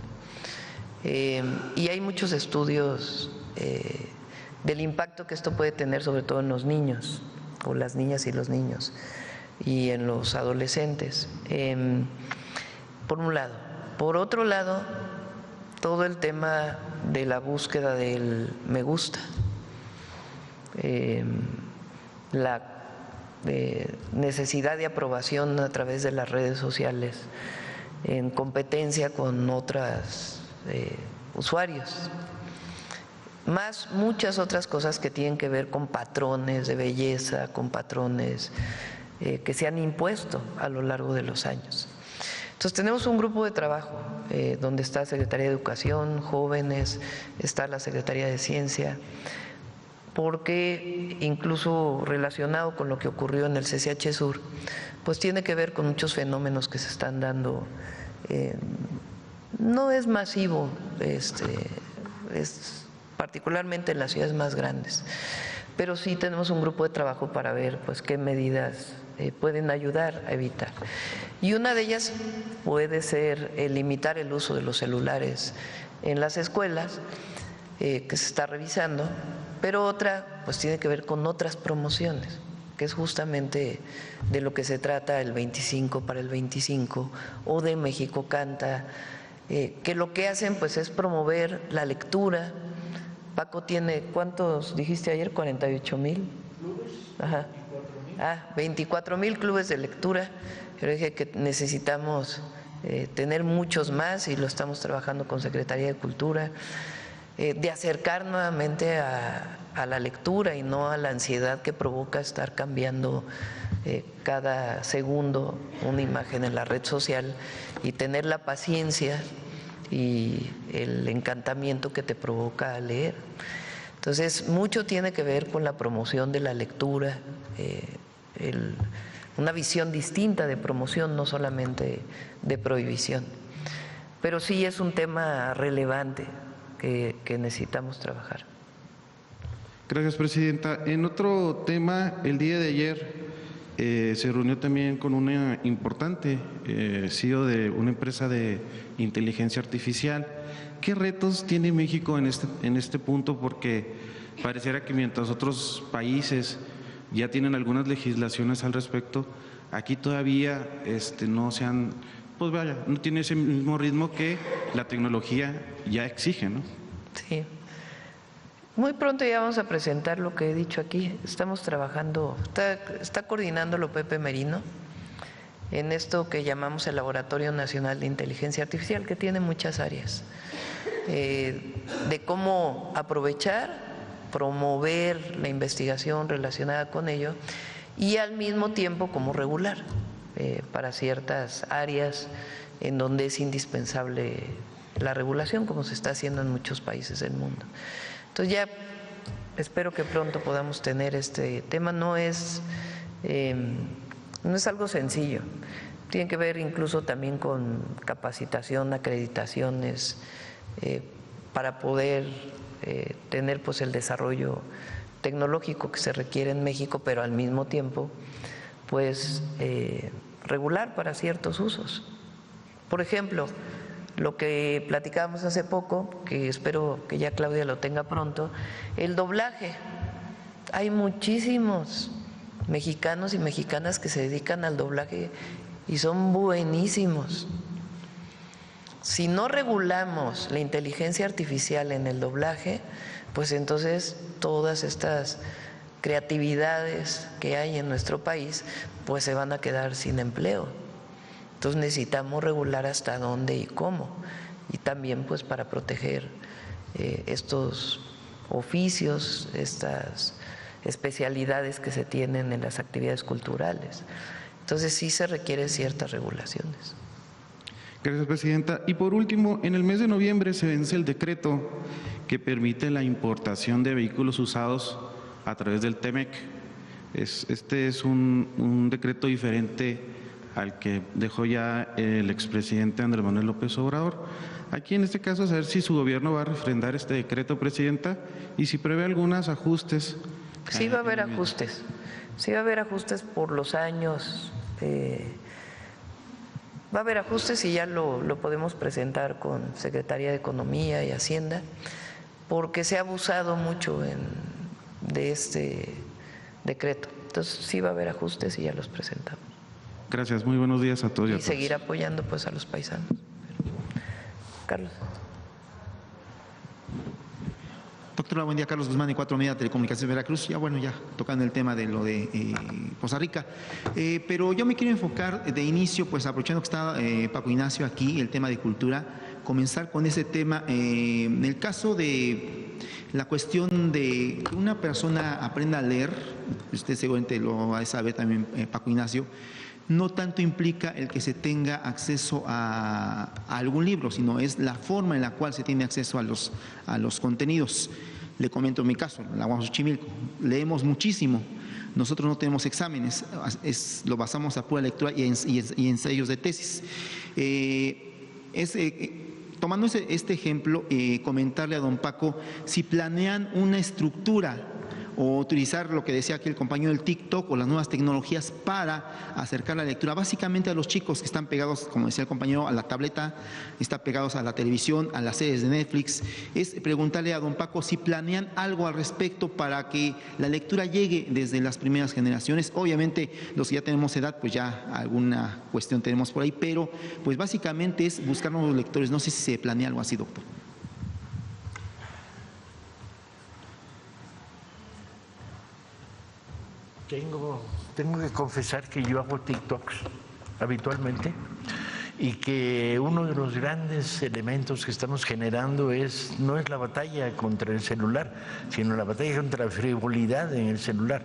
Y hay muchos estudios del impacto que esto puede tener sobre todo en los niños, o las niñas y los niños, y en los adolescentes, por un lado. Por otro lado, todo el tema de la búsqueda del me gusta, la necesidad de aprobación a través de las redes sociales en competencia con otros usuarios, más muchas otras cosas que tienen que ver con patrones de belleza, con patrones que se han impuesto a lo largo de los años. Entonces tenemos un grupo de trabajo donde está Secretaría de Educación, jóvenes, está la Secretaría de Ciencia, porque incluso relacionado con lo que ocurrió en el CCH Sur, pues tiene que ver con muchos fenómenos que se están dando. No es masivo, es particularmente en las ciudades más grandes, pero sí tenemos un grupo de trabajo para ver pues qué medidas pueden ayudar a evitar. Y una de ellas puede ser limitar el uso de los celulares en las escuelas, que se está revisando, pero otra pues tiene que ver con otras promociones, que es justamente de lo que se trata el 25 para el 25 o de México Canta, que lo que hacen pues es promover la lectura. Paco tiene, ¿cuántos dijiste ayer? 48,000. Ajá. 24,000 clubes de lectura. Yo dije que necesitamos tener muchos más y lo estamos trabajando con Secretaría de Cultura, de acercar nuevamente a la lectura y no a la ansiedad que provoca estar cambiando cada segundo una imagen en la red social, y tener la paciencia y el encantamiento que te provoca leer. Entonces, mucho tiene que ver con la promoción de la lectura, una visión distinta de promoción, no solamente de prohibición. Pero sí es un tema relevante que necesitamos trabajar. Gracias, Presidenta. En otro tema, el día de ayer se reunió también con una importante CEO de una empresa de inteligencia artificial. ¿Qué retos tiene México en este punto? Porque pareciera que mientras otros países ya tienen algunas legislaciones al respecto, aquí todavía no se han, pues vaya, no tiene ese mismo ritmo que la tecnología ya exige, ¿no? Sí. Muy pronto ya vamos a presentar lo que he dicho aquí. Estamos trabajando, está coordinándolo Pepe Merino en esto que llamamos el Laboratorio Nacional de Inteligencia Artificial, que tiene muchas áreas, de cómo aprovechar, promover la investigación relacionada con ello y al mismo tiempo cómo regular para ciertas áreas en donde es indispensable la regulación, como se está haciendo en muchos países del mundo. Entonces ya espero que pronto podamos tener este tema. No es algo sencillo, tiene que ver incluso también con capacitación, acreditaciones, para poder tener pues el desarrollo tecnológico que se requiere en México, pero al mismo tiempo pues regular para ciertos usos. Por ejemplo, lo que platicábamos hace poco, que espero que ya Claudia lo tenga pronto, el doblaje. Hay muchísimos mexicanos y mexicanas que se dedican al doblaje y son buenísimos. Si no regulamos la inteligencia artificial en el doblaje, pues entonces todas estas creatividades que hay en nuestro país pues se van a quedar sin empleo. Entonces necesitamos regular hasta dónde y cómo, y también pues para proteger estos oficios, estas especialidades que se tienen en las actividades culturales. Entonces sí se requieren ciertas regulaciones. Gracias, Presidenta. Y por último, en el mes de noviembre se vence el decreto que permite la importación de vehículos usados a través del TEMEC. Este es un decreto diferente al que dejó ya el expresidente Andrés Manuel López Obrador. Aquí en este caso, saber si su gobierno va a refrendar este decreto, Presidenta, y si prevé algunos ajustes. Sí va a haber ajustes, sí va a haber ajustes por los años, va a haber ajustes y ya lo podemos presentar con Secretaría de Economía y Hacienda, porque se ha abusado mucho de este decreto. Entonces sí va a haber ajustes y ya los presentamos. Gracias, muy buenos días a todos y a Y todas. seguir apoyando pues a los paisanos. Carlos. Doctora, buen día. Carlos Guzmán, de 4 Media Telecomunicaciones Veracruz. Ya tocando el tema de lo de Poza Rica. Pero yo me quiero enfocar de inicio, pues aprovechando que está Paco Ignacio aquí, el tema de cultura, comenzar con ese tema. En el caso de la cuestión de que una persona aprenda a leer, usted seguramente lo va a saber también, Paco Ignacio, no tanto implica el que se tenga acceso a algún libro, sino es la forma en la cual se tiene acceso a los contenidos. Le comento mi caso, en la UAM Xochimilco, leemos muchísimo, nosotros no tenemos exámenes, lo basamos a pura lectura y ensayos de tesis. Tomando este ejemplo, comentarle a don Paco si planean una estructura o utilizar lo que decía aquí el compañero del TikTok o las nuevas tecnologías para acercar la lectura básicamente a los chicos que están pegados, como decía el compañero, a la tableta, están pegados a la televisión, a las series de Netflix. Es preguntarle a don Paco si planean algo al respecto para que la lectura llegue desde las primeras generaciones. Obviamente los que ya tenemos edad, pues ya alguna cuestión tenemos por ahí, pero pues básicamente es buscar nuevos lectores. No sé si se planea algo así, doctor. Tengo que confesar que yo hago TikToks habitualmente y que uno de los grandes elementos que estamos generando no es la batalla contra el celular, sino la batalla contra la frivolidad en el celular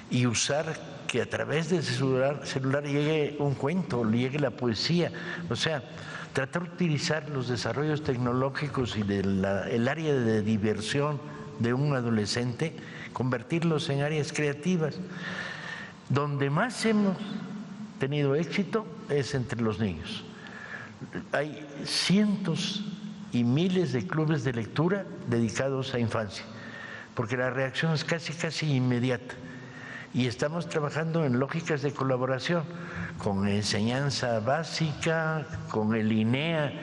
y usar que a través de ese celular llegue un cuento, llegue la poesía, o sea, tratar de utilizar los desarrollos tecnológicos y el área de diversión de un adolescente, convertirlos en áreas creativas. Donde más hemos tenido éxito es entre los niños. Hay cientos y miles de clubes de lectura dedicados a infancia, porque la reacción es casi inmediata. Y estamos trabajando en lógicas de colaboración con enseñanza básica, con el INEA,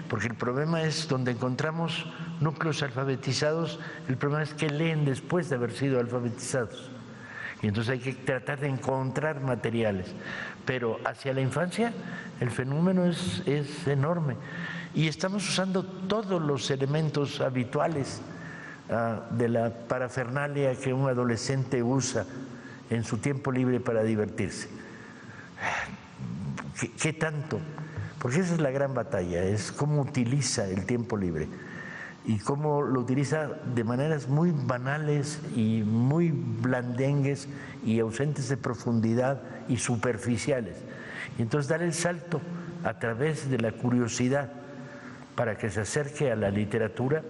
porque el problema es donde encontramos núcleos alfabetizados, el problema es que leen después de haber sido alfabetizados. Y entonces hay que tratar de encontrar materiales. Pero hacia la infancia el fenómeno es enorme. Y estamos usando todos los elementos habituales de la parafernalia que un adolescente usa en su tiempo libre para divertirse. ¿Qué tanto? Porque esa es la gran batalla, es cómo utiliza el tiempo libre y cómo lo utiliza de maneras muy banales y muy blandengues y ausentes de profundidad y superficiales. Y entonces dar el salto a través de la curiosidad para que se acerque a la literatura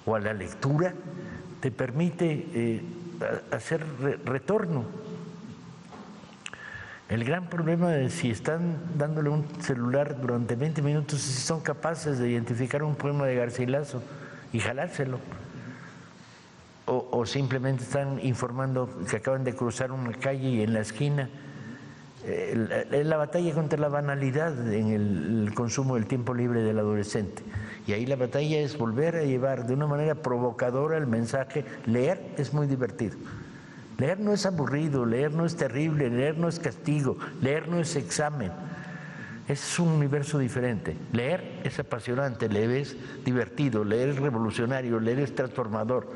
o a la lectura te permite hacer retorno. El gran problema es si están dándole un celular durante 20 minutos, si son capaces de identificar un poema de Garcilaso y jalárselo. O simplemente están informando que acaban de cruzar una calle y en la esquina la batalla contra la banalidad en el consumo del tiempo libre del adolescente. Y ahí la batalla es volver a llevar de una manera provocadora el mensaje. Leer es muy divertido. Leer no es aburrido, leer no es terrible, leer no es castigo, leer no es examen. Es un universo diferente. Leer es apasionante, leer es divertido, leer es revolucionario, leer es transformador.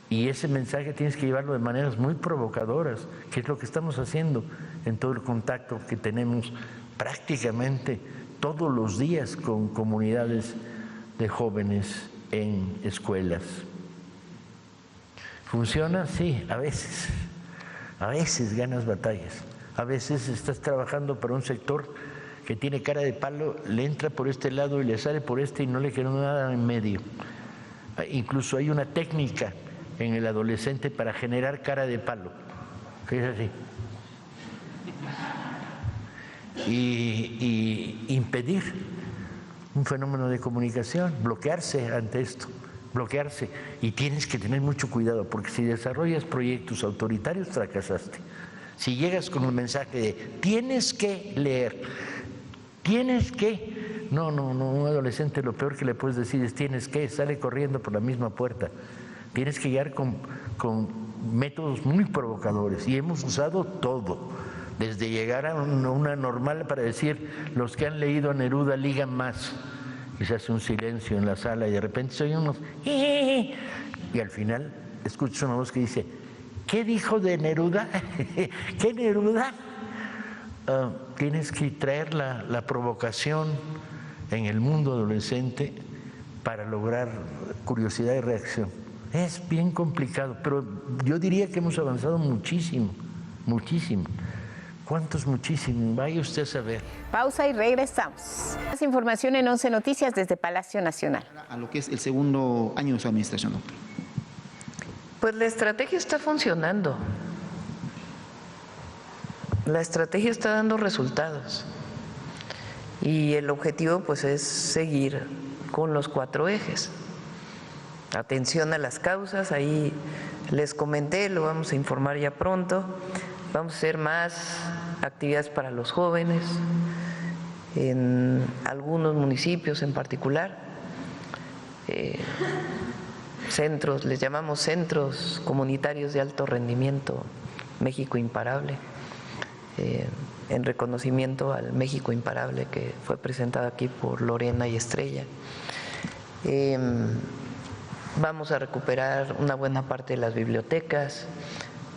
Y ese mensaje tienes que llevarlo de maneras muy provocadoras, que es lo que estamos haciendo en todo el contacto que tenemos prácticamente todos los días con comunidades de jóvenes en escuelas. ¿Funciona? Sí, a veces. A veces ganas batallas. A veces estás trabajando para un sector que tiene cara de palo, le entra por este lado y le sale por este y no le queda nada en medio. Incluso hay una técnica en el adolescente para generar cara de palo, que es así. Y impedir un fenómeno de comunicación, bloquearse ante esto, bloquearse. Y tienes que tener mucho cuidado, porque si desarrollas proyectos autoritarios, fracasaste. Si llegas con un mensaje de tienes que leer, tienes que... No, un adolescente lo peor que le puedes decir es tienes que, sale corriendo por la misma puerta. Tienes que llegar con métodos muy provocadores, y hemos usado todo, desde llegar a una normal para decir los que han leído a Neruda ligan más, y se hace un silencio en la sala y de repente se oyen unos y al final escuchas una voz que dice ¿qué dijo de Neruda? ¿Qué Neruda? Tienes que traer la provocación en el mundo adolescente para lograr curiosidad y reacción. Es bien complicado, pero yo diría que hemos avanzado muchísimo, muchísimo. ¿Cuántos muchísimo? Vaya usted a saber. Pausa y regresamos. Más información en 11 Noticias desde Palacio Nacional. A lo que es el segundo año de su administración, doctor. Pues la estrategia está funcionando. La estrategia está dando resultados. Y el objetivo pues es seguir con los 4 ejes. Atención a las causas, ahí les comenté, lo vamos a informar ya pronto. Vamos a hacer más actividades para los jóvenes en algunos municipios en particular. Centros, les llamamos centros comunitarios de alto rendimiento, México Imparable, en reconocimiento al México Imparable que fue presentado aquí por Lorena y Estrella. Vamos a recuperar una buena parte de las bibliotecas,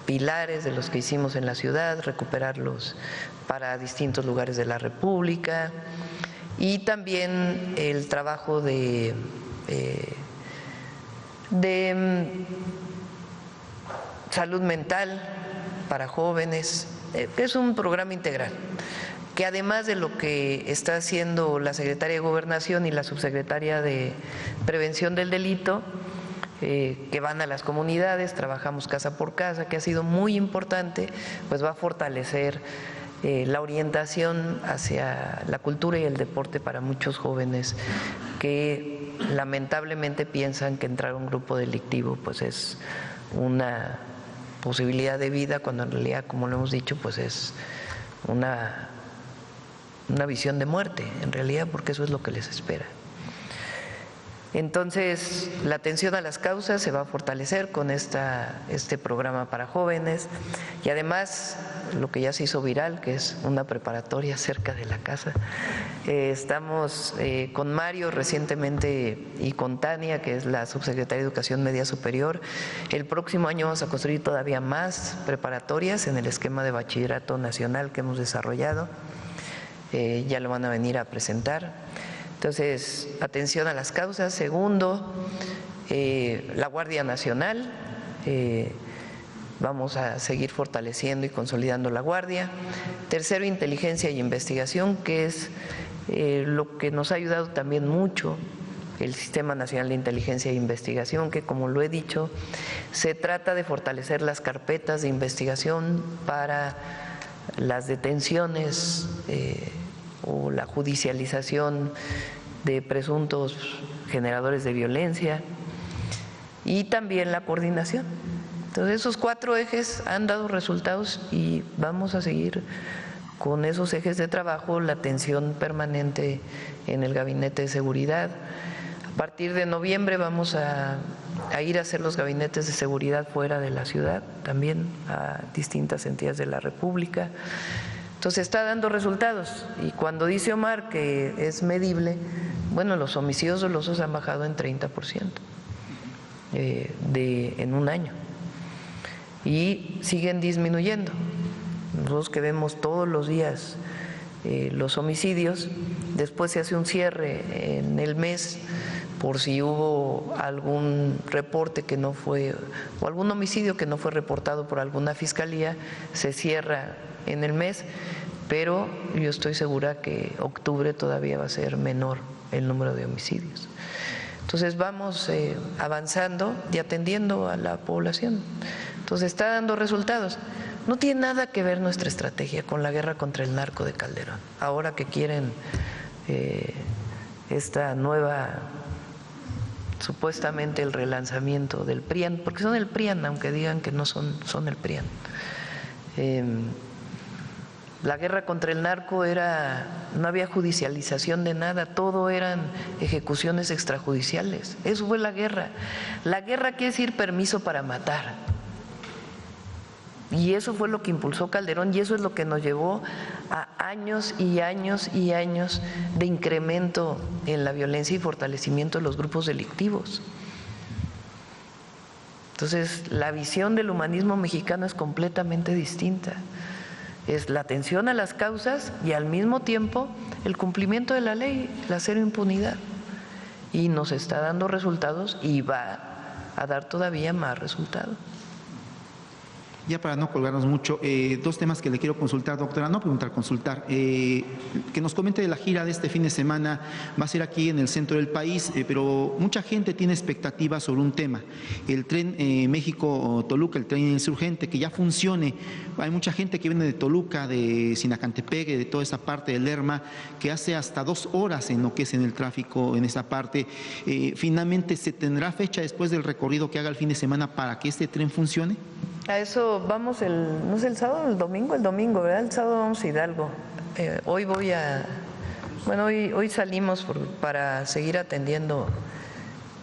pilares de los que hicimos en la ciudad, recuperarlos para distintos lugares de la República, y también el trabajo de salud mental para jóvenes. Es un programa integral que, además de lo que está haciendo la Secretaría de Gobernación y la Subsecretaría de Prevención del Delito, que van a las comunidades, trabajamos casa por casa, que ha sido muy importante, pues va a fortalecer la orientación hacia la cultura y el deporte para muchos jóvenes que lamentablemente piensan que entrar a un grupo delictivo pues es una posibilidad de vida, cuando en realidad, como lo hemos dicho, pues es una visión de muerte, en realidad, porque eso es lo que les espera. Entonces, la atención a las causas se va a fortalecer con este programa para jóvenes, y además lo que ya se hizo viral, que es una preparatoria cerca de la casa. Estamos con Mario recientemente y con Tania, que es la subsecretaria de Educación Media Superior. El próximo año vamos a construir todavía más preparatorias en el esquema de bachillerato nacional que hemos desarrollado. Ya lo van a venir a presentar. Entonces, atención a las causas. Segundo, la Guardia Nacional. Vamos a seguir fortaleciendo y consolidando la Guardia. Tercero, inteligencia y investigación, que es lo que nos ha ayudado también mucho el Sistema Nacional de Inteligencia e Investigación, que, como lo he dicho, se trata de fortalecer las carpetas de investigación para las detenciones o la judicialización de presuntos generadores de violencia, y también la coordinación. Entonces, esos 4 ejes han dado resultados y vamos a seguir con esos ejes de trabajo la atención permanente en el Gabinete de Seguridad. A partir de noviembre vamos a ir a hacer los gabinetes de seguridad fuera de la ciudad, también a distintas entidades de la República. Entonces está dando resultados, y cuando dice Omar que es medible, bueno, los homicidios dolosos han bajado en 30% en un año y siguen disminuyendo. Nosotros que vemos todos los días los homicidios, después se hace un cierre en el mes por si hubo algún reporte que no fue, o algún homicidio que no fue reportado por alguna fiscalía, se cierra en el mes, pero yo estoy segura que octubre todavía va a ser menor el número de homicidios. Entonces vamos avanzando y atendiendo a la población. Entonces está dando resultados. No tiene nada que ver nuestra estrategia con la guerra contra el narco de Calderón. Ahora que quieren esta nueva, supuestamente el relanzamiento del PRIAN, porque son el PRIAN, aunque digan que no son el PRIAN. La guerra contra el narco no había judicialización de nada, todo eran ejecuciones extrajudiciales. Eso fue la guerra. La guerra quiere decir permiso para matar. Y eso fue lo que impulsó Calderón, y eso es lo que nos llevó a años y años y años de incremento en la violencia y fortalecimiento de los grupos delictivos. Entonces, la visión del humanismo mexicano es completamente distinta. Es la atención a las causas y al mismo tiempo el cumplimiento de la ley, la cero impunidad. Y nos está dando resultados y va a dar todavía más resultados. Ya para no colgarnos mucho, dos temas que le quiero consultar, doctora, no preguntar, consultar. Que nos comente de la gira de este fin de semana, va a ser aquí en el centro del país, pero mucha gente tiene expectativas sobre un tema. El tren México-Toluca, el tren insurgente, que ya funcione. Hay mucha gente que viene de Toluca, de Sinacantepec, de toda esa parte de Lerma, que hace hasta 2 horas en lo que es en el tráfico en esa parte. Finalmente, ¿se tendrá fecha después del recorrido que haga el fin de semana para que este tren funcione? A eso vamos no sé, el sábado o el domingo, ¿verdad? El sábado vamos a Hidalgo. Hoy salimos para seguir atendiendo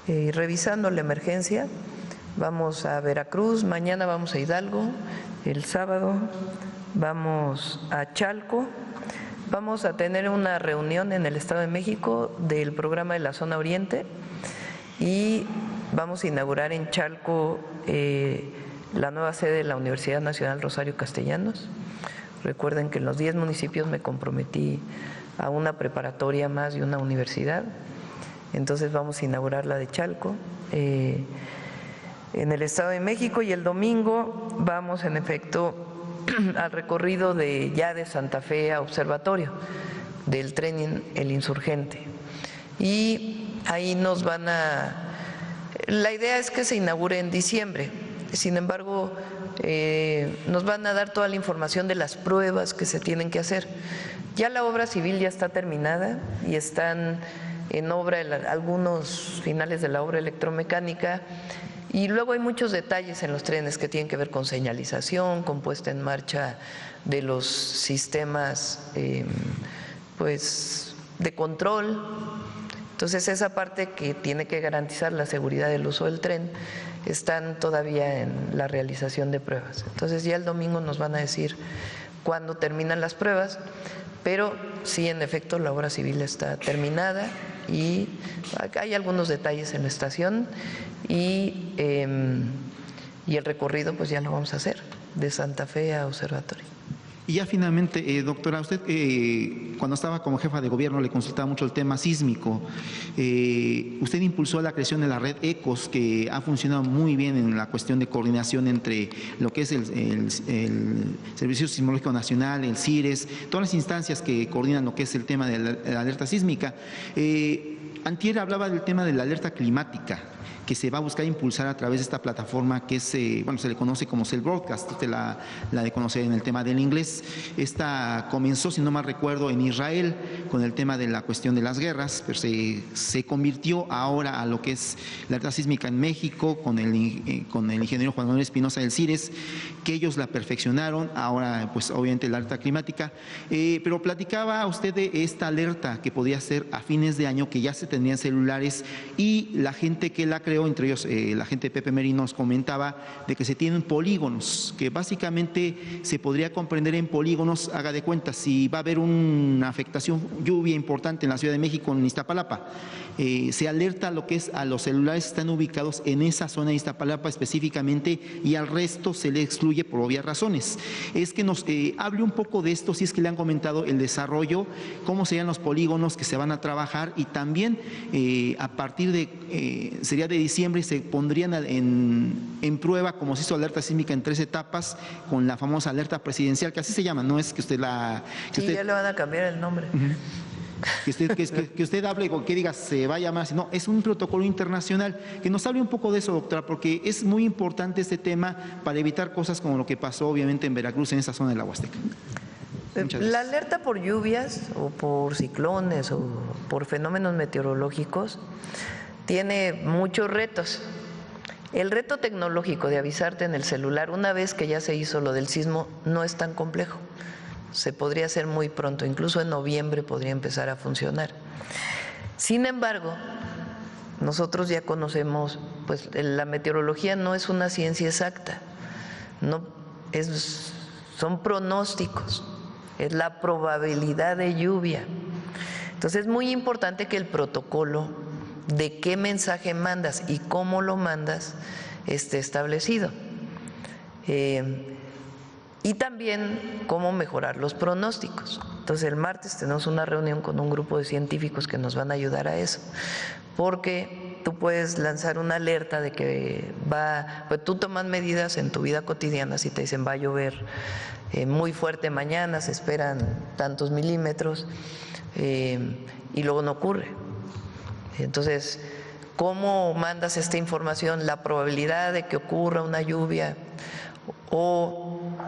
y revisando la emergencia. Vamos a Veracruz, mañana vamos a Hidalgo, el sábado vamos a Chalco. Vamos a tener una reunión en el Estado de México del programa de la Zona Oriente y vamos a inaugurar en Chalco la nueva sede de la Universidad Nacional Rosario Castellanos. Recuerden que en los 10 municipios me comprometí a una preparatoria más y una universidad. Entonces vamos a inaugurar la de Chalco en el Estado de México, y el domingo vamos en efecto al recorrido de Santa Fe a Observatorio del tren El Insurgente. Y ahí la idea es que se inaugure en diciembre. Sin embargo, nos van a dar toda la información de las pruebas que se tienen que hacer. Ya la obra civil ya está terminada y están en obra algunos finales de la obra electromecánica, y luego hay muchos detalles en los trenes que tienen que ver con señalización, con puesta en marcha de los sistemas de control. Entonces, esa parte que tiene que garantizar la seguridad del uso del tren están todavía en la realización de pruebas. Entonces, ya el domingo nos van a decir cuándo terminan las pruebas, pero sí, en efecto, la obra civil está terminada y hay algunos detalles en la estación, y el recorrido pues ya lo vamos a hacer de Santa Fe a Observatorio. Y ya finalmente, doctora, usted cuando estaba como jefa de gobierno le consultaba mucho el tema sísmico. Usted impulsó la creación de la red ECOS, que ha funcionado muy bien en la cuestión de coordinación entre lo que es el Servicio Sismológico Nacional, el CIRES, todas las instancias que coordinan lo que es el tema de la alerta sísmica. Antier hablaba del tema de la alerta climática. que se va a buscar impulsar a través de esta plataforma que es, bueno, se le conoce como Cell Broadcast, usted la de conocer en el tema del inglés. Esta comenzó, si no mal recuerdo, en Israel con el tema de la cuestión de las guerras, pero se convirtió ahora a lo que es la alerta sísmica en México con el ingeniero Juan Manuel Espinosa del CIRES, que ellos la perfeccionaron, ahora pues obviamente la alerta climática, pero platicaba usted de esta alerta que podía ser a fines de año, que ya se tenían celulares, y la gente que la creó, entre ellos la gente de Pepe Merino, nos comentaba de que se tienen polígonos, que básicamente se podría comprender en polígonos, haga de cuenta, si va a haber una afectación, lluvia importante en la Ciudad de México, en Iztapalapa, se alerta a lo que es a los celulares que están ubicados en esa zona de Iztapalapa específicamente, y al resto se le excluye por obvias razones. Es que nos hable un poco de esto, si es que le han comentado el desarrollo, cómo serían los polígonos que se van a trabajar, y también a partir de, sería de diciembre, se pondrían en prueba, como se hizo alerta sísmica en 3 etapas, con la famosa alerta presidencial, que así se llama, no es que usted la... Sí, ya le van a cambiar el nombre. Que usted hable o que diga se va a llamar así. No, es un protocolo internacional. Que nos hable un poco de eso, doctora, porque es muy importante este tema para evitar cosas como lo que pasó obviamente en Veracruz, en esa zona de la Huasteca. La alerta por lluvias o por ciclones o por fenómenos meteorológicos tiene muchos retos. El reto tecnológico de avisarte en el celular, una vez que ya se hizo lo del sismo, no es tan complejo. Se podría hacer muy pronto, incluso en noviembre podría empezar a funcionar. Sin embargo, nosotros ya conocemos, pues la meteorología no es una ciencia exacta, son pronósticos, es la probabilidad de lluvia. Entonces es muy importante que el protocolo de qué mensaje mandas y cómo lo mandas esté establecido. Y también cómo mejorar los pronósticos. Entonces el martes tenemos una reunión con un grupo de científicos que nos van a ayudar a eso, porque tú puedes lanzar una alerta de que pues tú tomas medidas en tu vida cotidiana, si te dicen va a llover muy fuerte mañana, se esperan tantos milímetros, y luego no ocurre. Entonces, ¿cómo mandas esta información? La probabilidad de que ocurra una lluvia,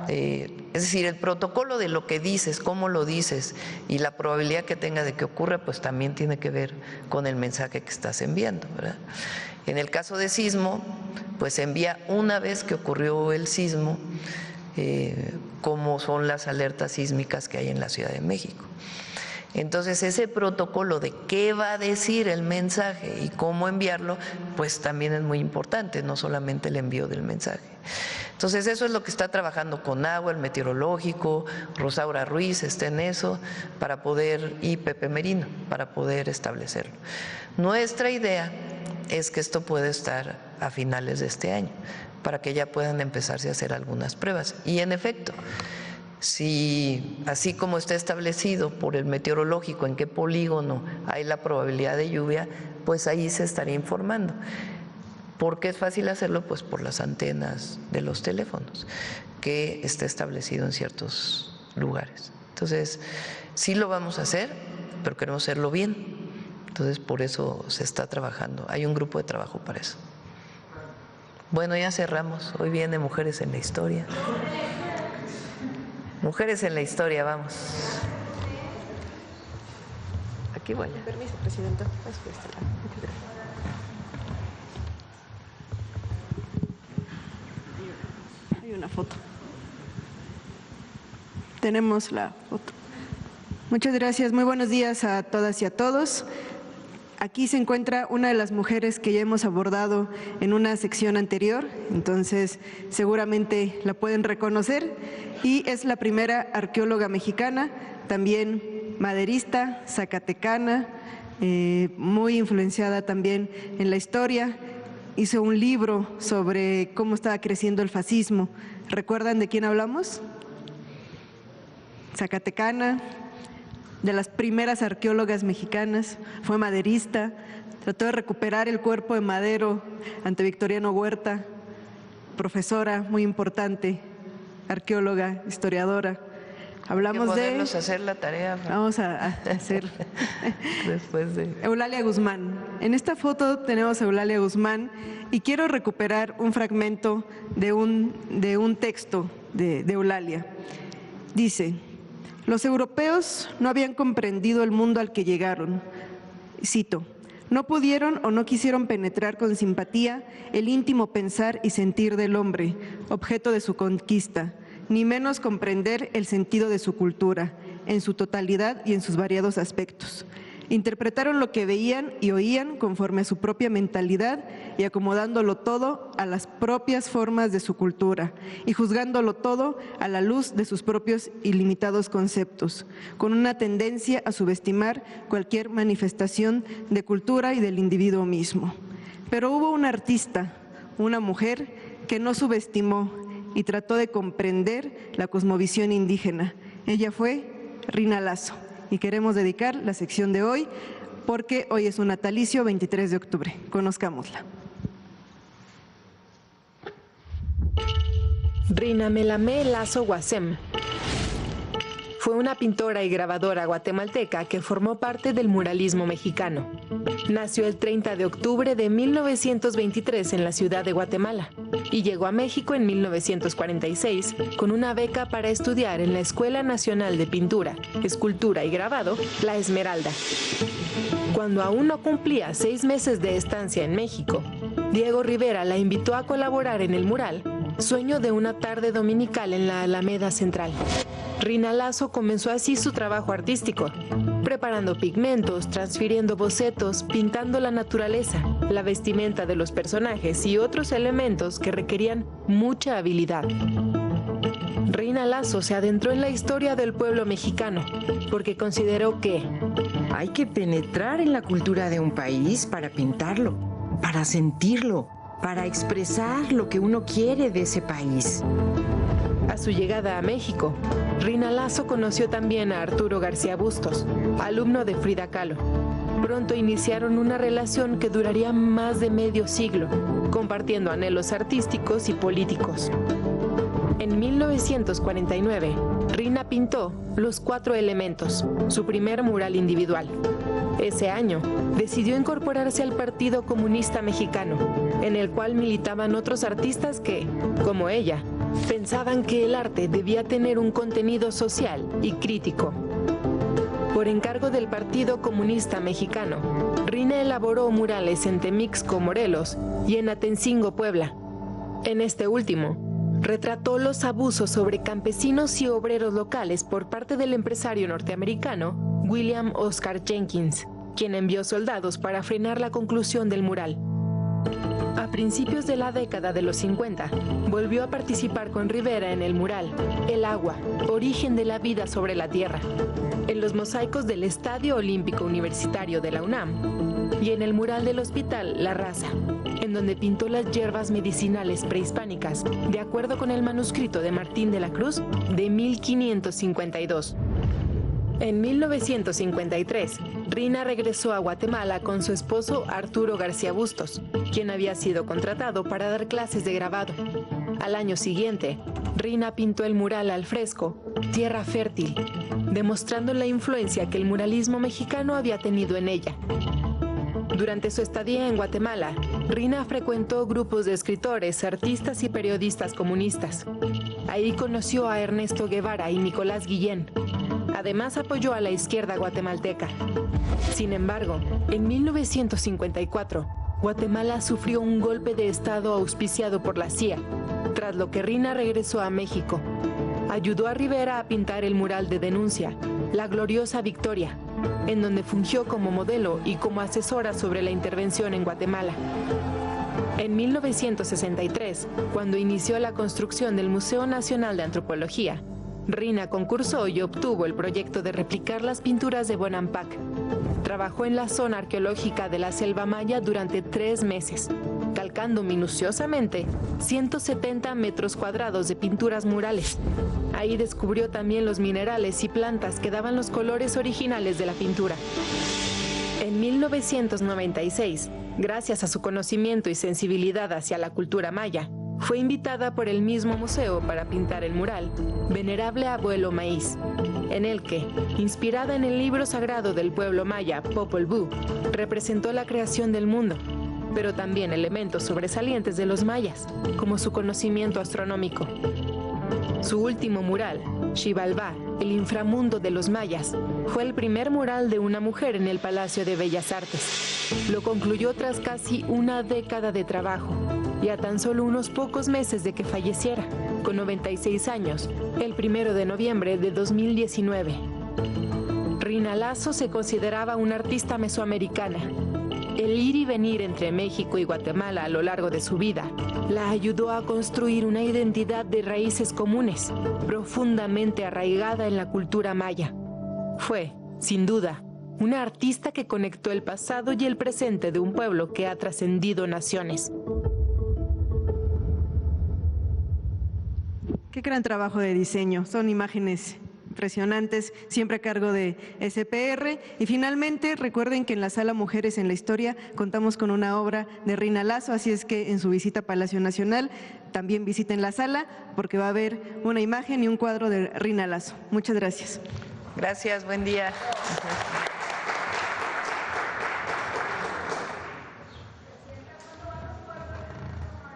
es decir, el protocolo de lo que dices, cómo lo dices y la probabilidad que tenga de que ocurra, pues también tiene que ver con el mensaje que estás enviando, ¿verdad? En el caso de sismo, pues se envía una vez que ocurrió el sismo, como son las alertas sísmicas que hay en la Ciudad de México. Entonces ese protocolo de qué va a decir el mensaje y cómo enviarlo, pues también es muy importante, no solamente el envío del mensaje. Entonces eso es lo que está trabajando Conagua, el meteorológico, Rosaura Ruiz está en eso, para poder, y Pepe Merino, para poder establecerlo. Nuestra idea es que esto pueda estar a finales de este año, para que ya puedan empezarse a hacer algunas pruebas. Y en efecto, si así como está establecido por el meteorológico en qué polígono hay la probabilidad de lluvia, pues ahí se estaría informando. ¿Por qué es fácil hacerlo? Pues por las antenas de los teléfonos, que está establecido en ciertos lugares. Entonces, sí lo vamos a hacer, pero queremos hacerlo bien. Entonces, por eso se está trabajando. Hay un grupo de trabajo para eso. Bueno, ya cerramos. Hoy viene Mujeres en la Historia. Mujeres en la Historia, vamos. Aquí voy. Permiso, Presidenta. Hay una foto. Tenemos la foto. Muchas gracias. Muy buenos días a todas y a todos. Aquí se encuentra una de las mujeres que ya hemos abordado en una sección anterior, entonces seguramente la pueden reconocer, y es la primera arqueóloga mexicana, también maderista, zacatecana, muy influenciada también en la historia. Hizo un libro sobre cómo estaba creciendo el fascismo. ¿Recuerdan de quién hablamos? Zacatecana, de las primeras arqueólogas mexicanas, fue maderista, trató de recuperar el cuerpo de Madero ante Victoriano Huerta, profesora muy importante, arqueóloga, historiadora. Hablamos hay que de... ponernos a hacer la tarea. Vamos a hacer... Después de... Eulalia Guzmán. En esta foto tenemos a Eulalia Guzmán y quiero recuperar un fragmento de un texto de Eulalia. Dice: los europeos no habían comprendido el mundo al que llegaron. Cito: no pudieron o no quisieron penetrar con simpatía el íntimo pensar y sentir del hombre, objeto de su conquista, ni menos comprender el sentido de su cultura, en su totalidad y en sus variados aspectos. Interpretaron lo que veían y oían conforme a su propia mentalidad y acomodándolo todo a las propias formas de su cultura y juzgándolo todo a la luz de sus propios ilimitados conceptos, con una tendencia a subestimar cualquier manifestación de cultura y del individuo mismo. Pero hubo una artista, una mujer, que no subestimó y trató de comprender la cosmovisión indígena. Ella fue Rina Lazo. Y queremos dedicar la sección de hoy porque hoy es un natalicio, 23 de octubre. Conozcámosla. Rina Melamé Lazo Guasem fue una pintora y grabadora guatemalteca que formó parte del muralismo mexicano. Nació el 30 de octubre de 1923 en la ciudad de Guatemala y llegó a México en 1946 con una beca para estudiar en la Escuela Nacional de Pintura, Escultura y Grabado, La Esmeralda. Cuando aún no cumplía 6 meses de estancia en México, Diego Rivera la invitó a colaborar en el mural Sueño de una tarde dominical en la Alameda Central. Rina Lazo comenzó así su trabajo artístico, preparando pigmentos, transfiriendo bocetos, pintando la naturaleza, la vestimenta de los personajes y otros elementos que requerían mucha habilidad. Rina Lazo se adentró en la historia del pueblo mexicano porque consideró que hay que penetrar en la cultura de un país para pintarlo, para sentirlo, para expresar lo que uno quiere de ese país. A su llegada a México, Rina Lazo conoció también a Arturo García Bustos, alumno de Frida Kahlo. Pronto iniciaron una relación que duraría más de medio siglo, compartiendo anhelos artísticos y políticos. En 1949, Rina pintó Los Cuatro Elementos, su primer mural individual. Ese año, decidió incorporarse al Partido Comunista Mexicano, en el cual militaban otros artistas que, como ella, pensaban que el arte debía tener un contenido social y crítico. Por encargo del Partido Comunista Mexicano, Rina elaboró murales en Temixco, Morelos, y en Atencingo, Puebla. En este último, retrató los abusos sobre campesinos y obreros locales por parte del empresario norteamericano William Oscar Jenkins, quien envió soldados para frenar la conclusión del mural. A principios de la década de los 50, volvió a participar con Rivera en el mural El agua, origen de la vida sobre la tierra, en los mosaicos del Estadio Olímpico Universitario de la UNAM y en el mural del Hospital La Raza, en donde pintó las hierbas medicinales prehispánicas, de acuerdo con el manuscrito de Martín de la Cruz de 1552. En 1953, Rina regresó a Guatemala con su esposo Arturo García Bustos, quien había sido contratado para dar clases de grabado. Al año siguiente, Rina pintó el mural al fresco Tierra Fértil, demostrando la influencia que el muralismo mexicano había tenido en ella. Durante su estadía en Guatemala, Rina frecuentó grupos de escritores, artistas y periodistas comunistas. Ahí conoció a Ernesto Guevara y Nicolás Guillén. Además, apoyó a la izquierda guatemalteca. Sin embargo, en 1954, Guatemala sufrió un golpe de Estado auspiciado por la CIA, tras lo que Rina regresó a México. Ayudó a Rivera a pintar el mural de denuncia, La Gloriosa Victoria, en donde fungió como modelo y como asesora sobre la intervención en Guatemala. En 1963, cuando inició la construcción del Museo Nacional de Antropología, Rina concursó y obtuvo el proyecto de replicar las pinturas de Bonampak. Trabajó en la zona arqueológica de la Selva Maya durante 3 meses, calcando minuciosamente 170 metros cuadrados de pinturas murales. Ahí descubrió también los minerales y plantas que daban los colores originales de la pintura. En 1996, gracias a su conocimiento y sensibilidad hacia la cultura maya, fue invitada por el mismo museo para pintar el mural Venerable Abuelo Maíz, en el que, inspirada en el libro sagrado del pueblo maya Popol Vuh, representó la creación del mundo, pero también elementos sobresalientes de los mayas, como su conocimiento astronómico. Su último mural, Xibalbá, el inframundo de los mayas, fue el primer mural de una mujer en el Palacio de Bellas Artes. Lo concluyó tras casi una década de trabajo y a tan solo unos pocos meses de que falleciera, con 96 años, el 1 de noviembre de 2019. Rina Lazo se consideraba una artista mesoamericana. El ir y venir entre México y Guatemala a lo largo de su vida la ayudó a construir una identidad de raíces comunes, profundamente arraigada en la cultura maya. Fue, sin duda, una artista que conectó el pasado y el presente de un pueblo que ha trascendido naciones. Qué gran trabajo de diseño, son imágenes impresionantes, siempre a cargo de SPR. Y finalmente, recuerden que en la Sala Mujeres en la Historia contamos con una obra de Rina Lazo, así es que en su visita a Palacio Nacional también visiten la sala porque va a haber una imagen y un cuadro de Rina Lazo. Muchas gracias. Gracias, buen día.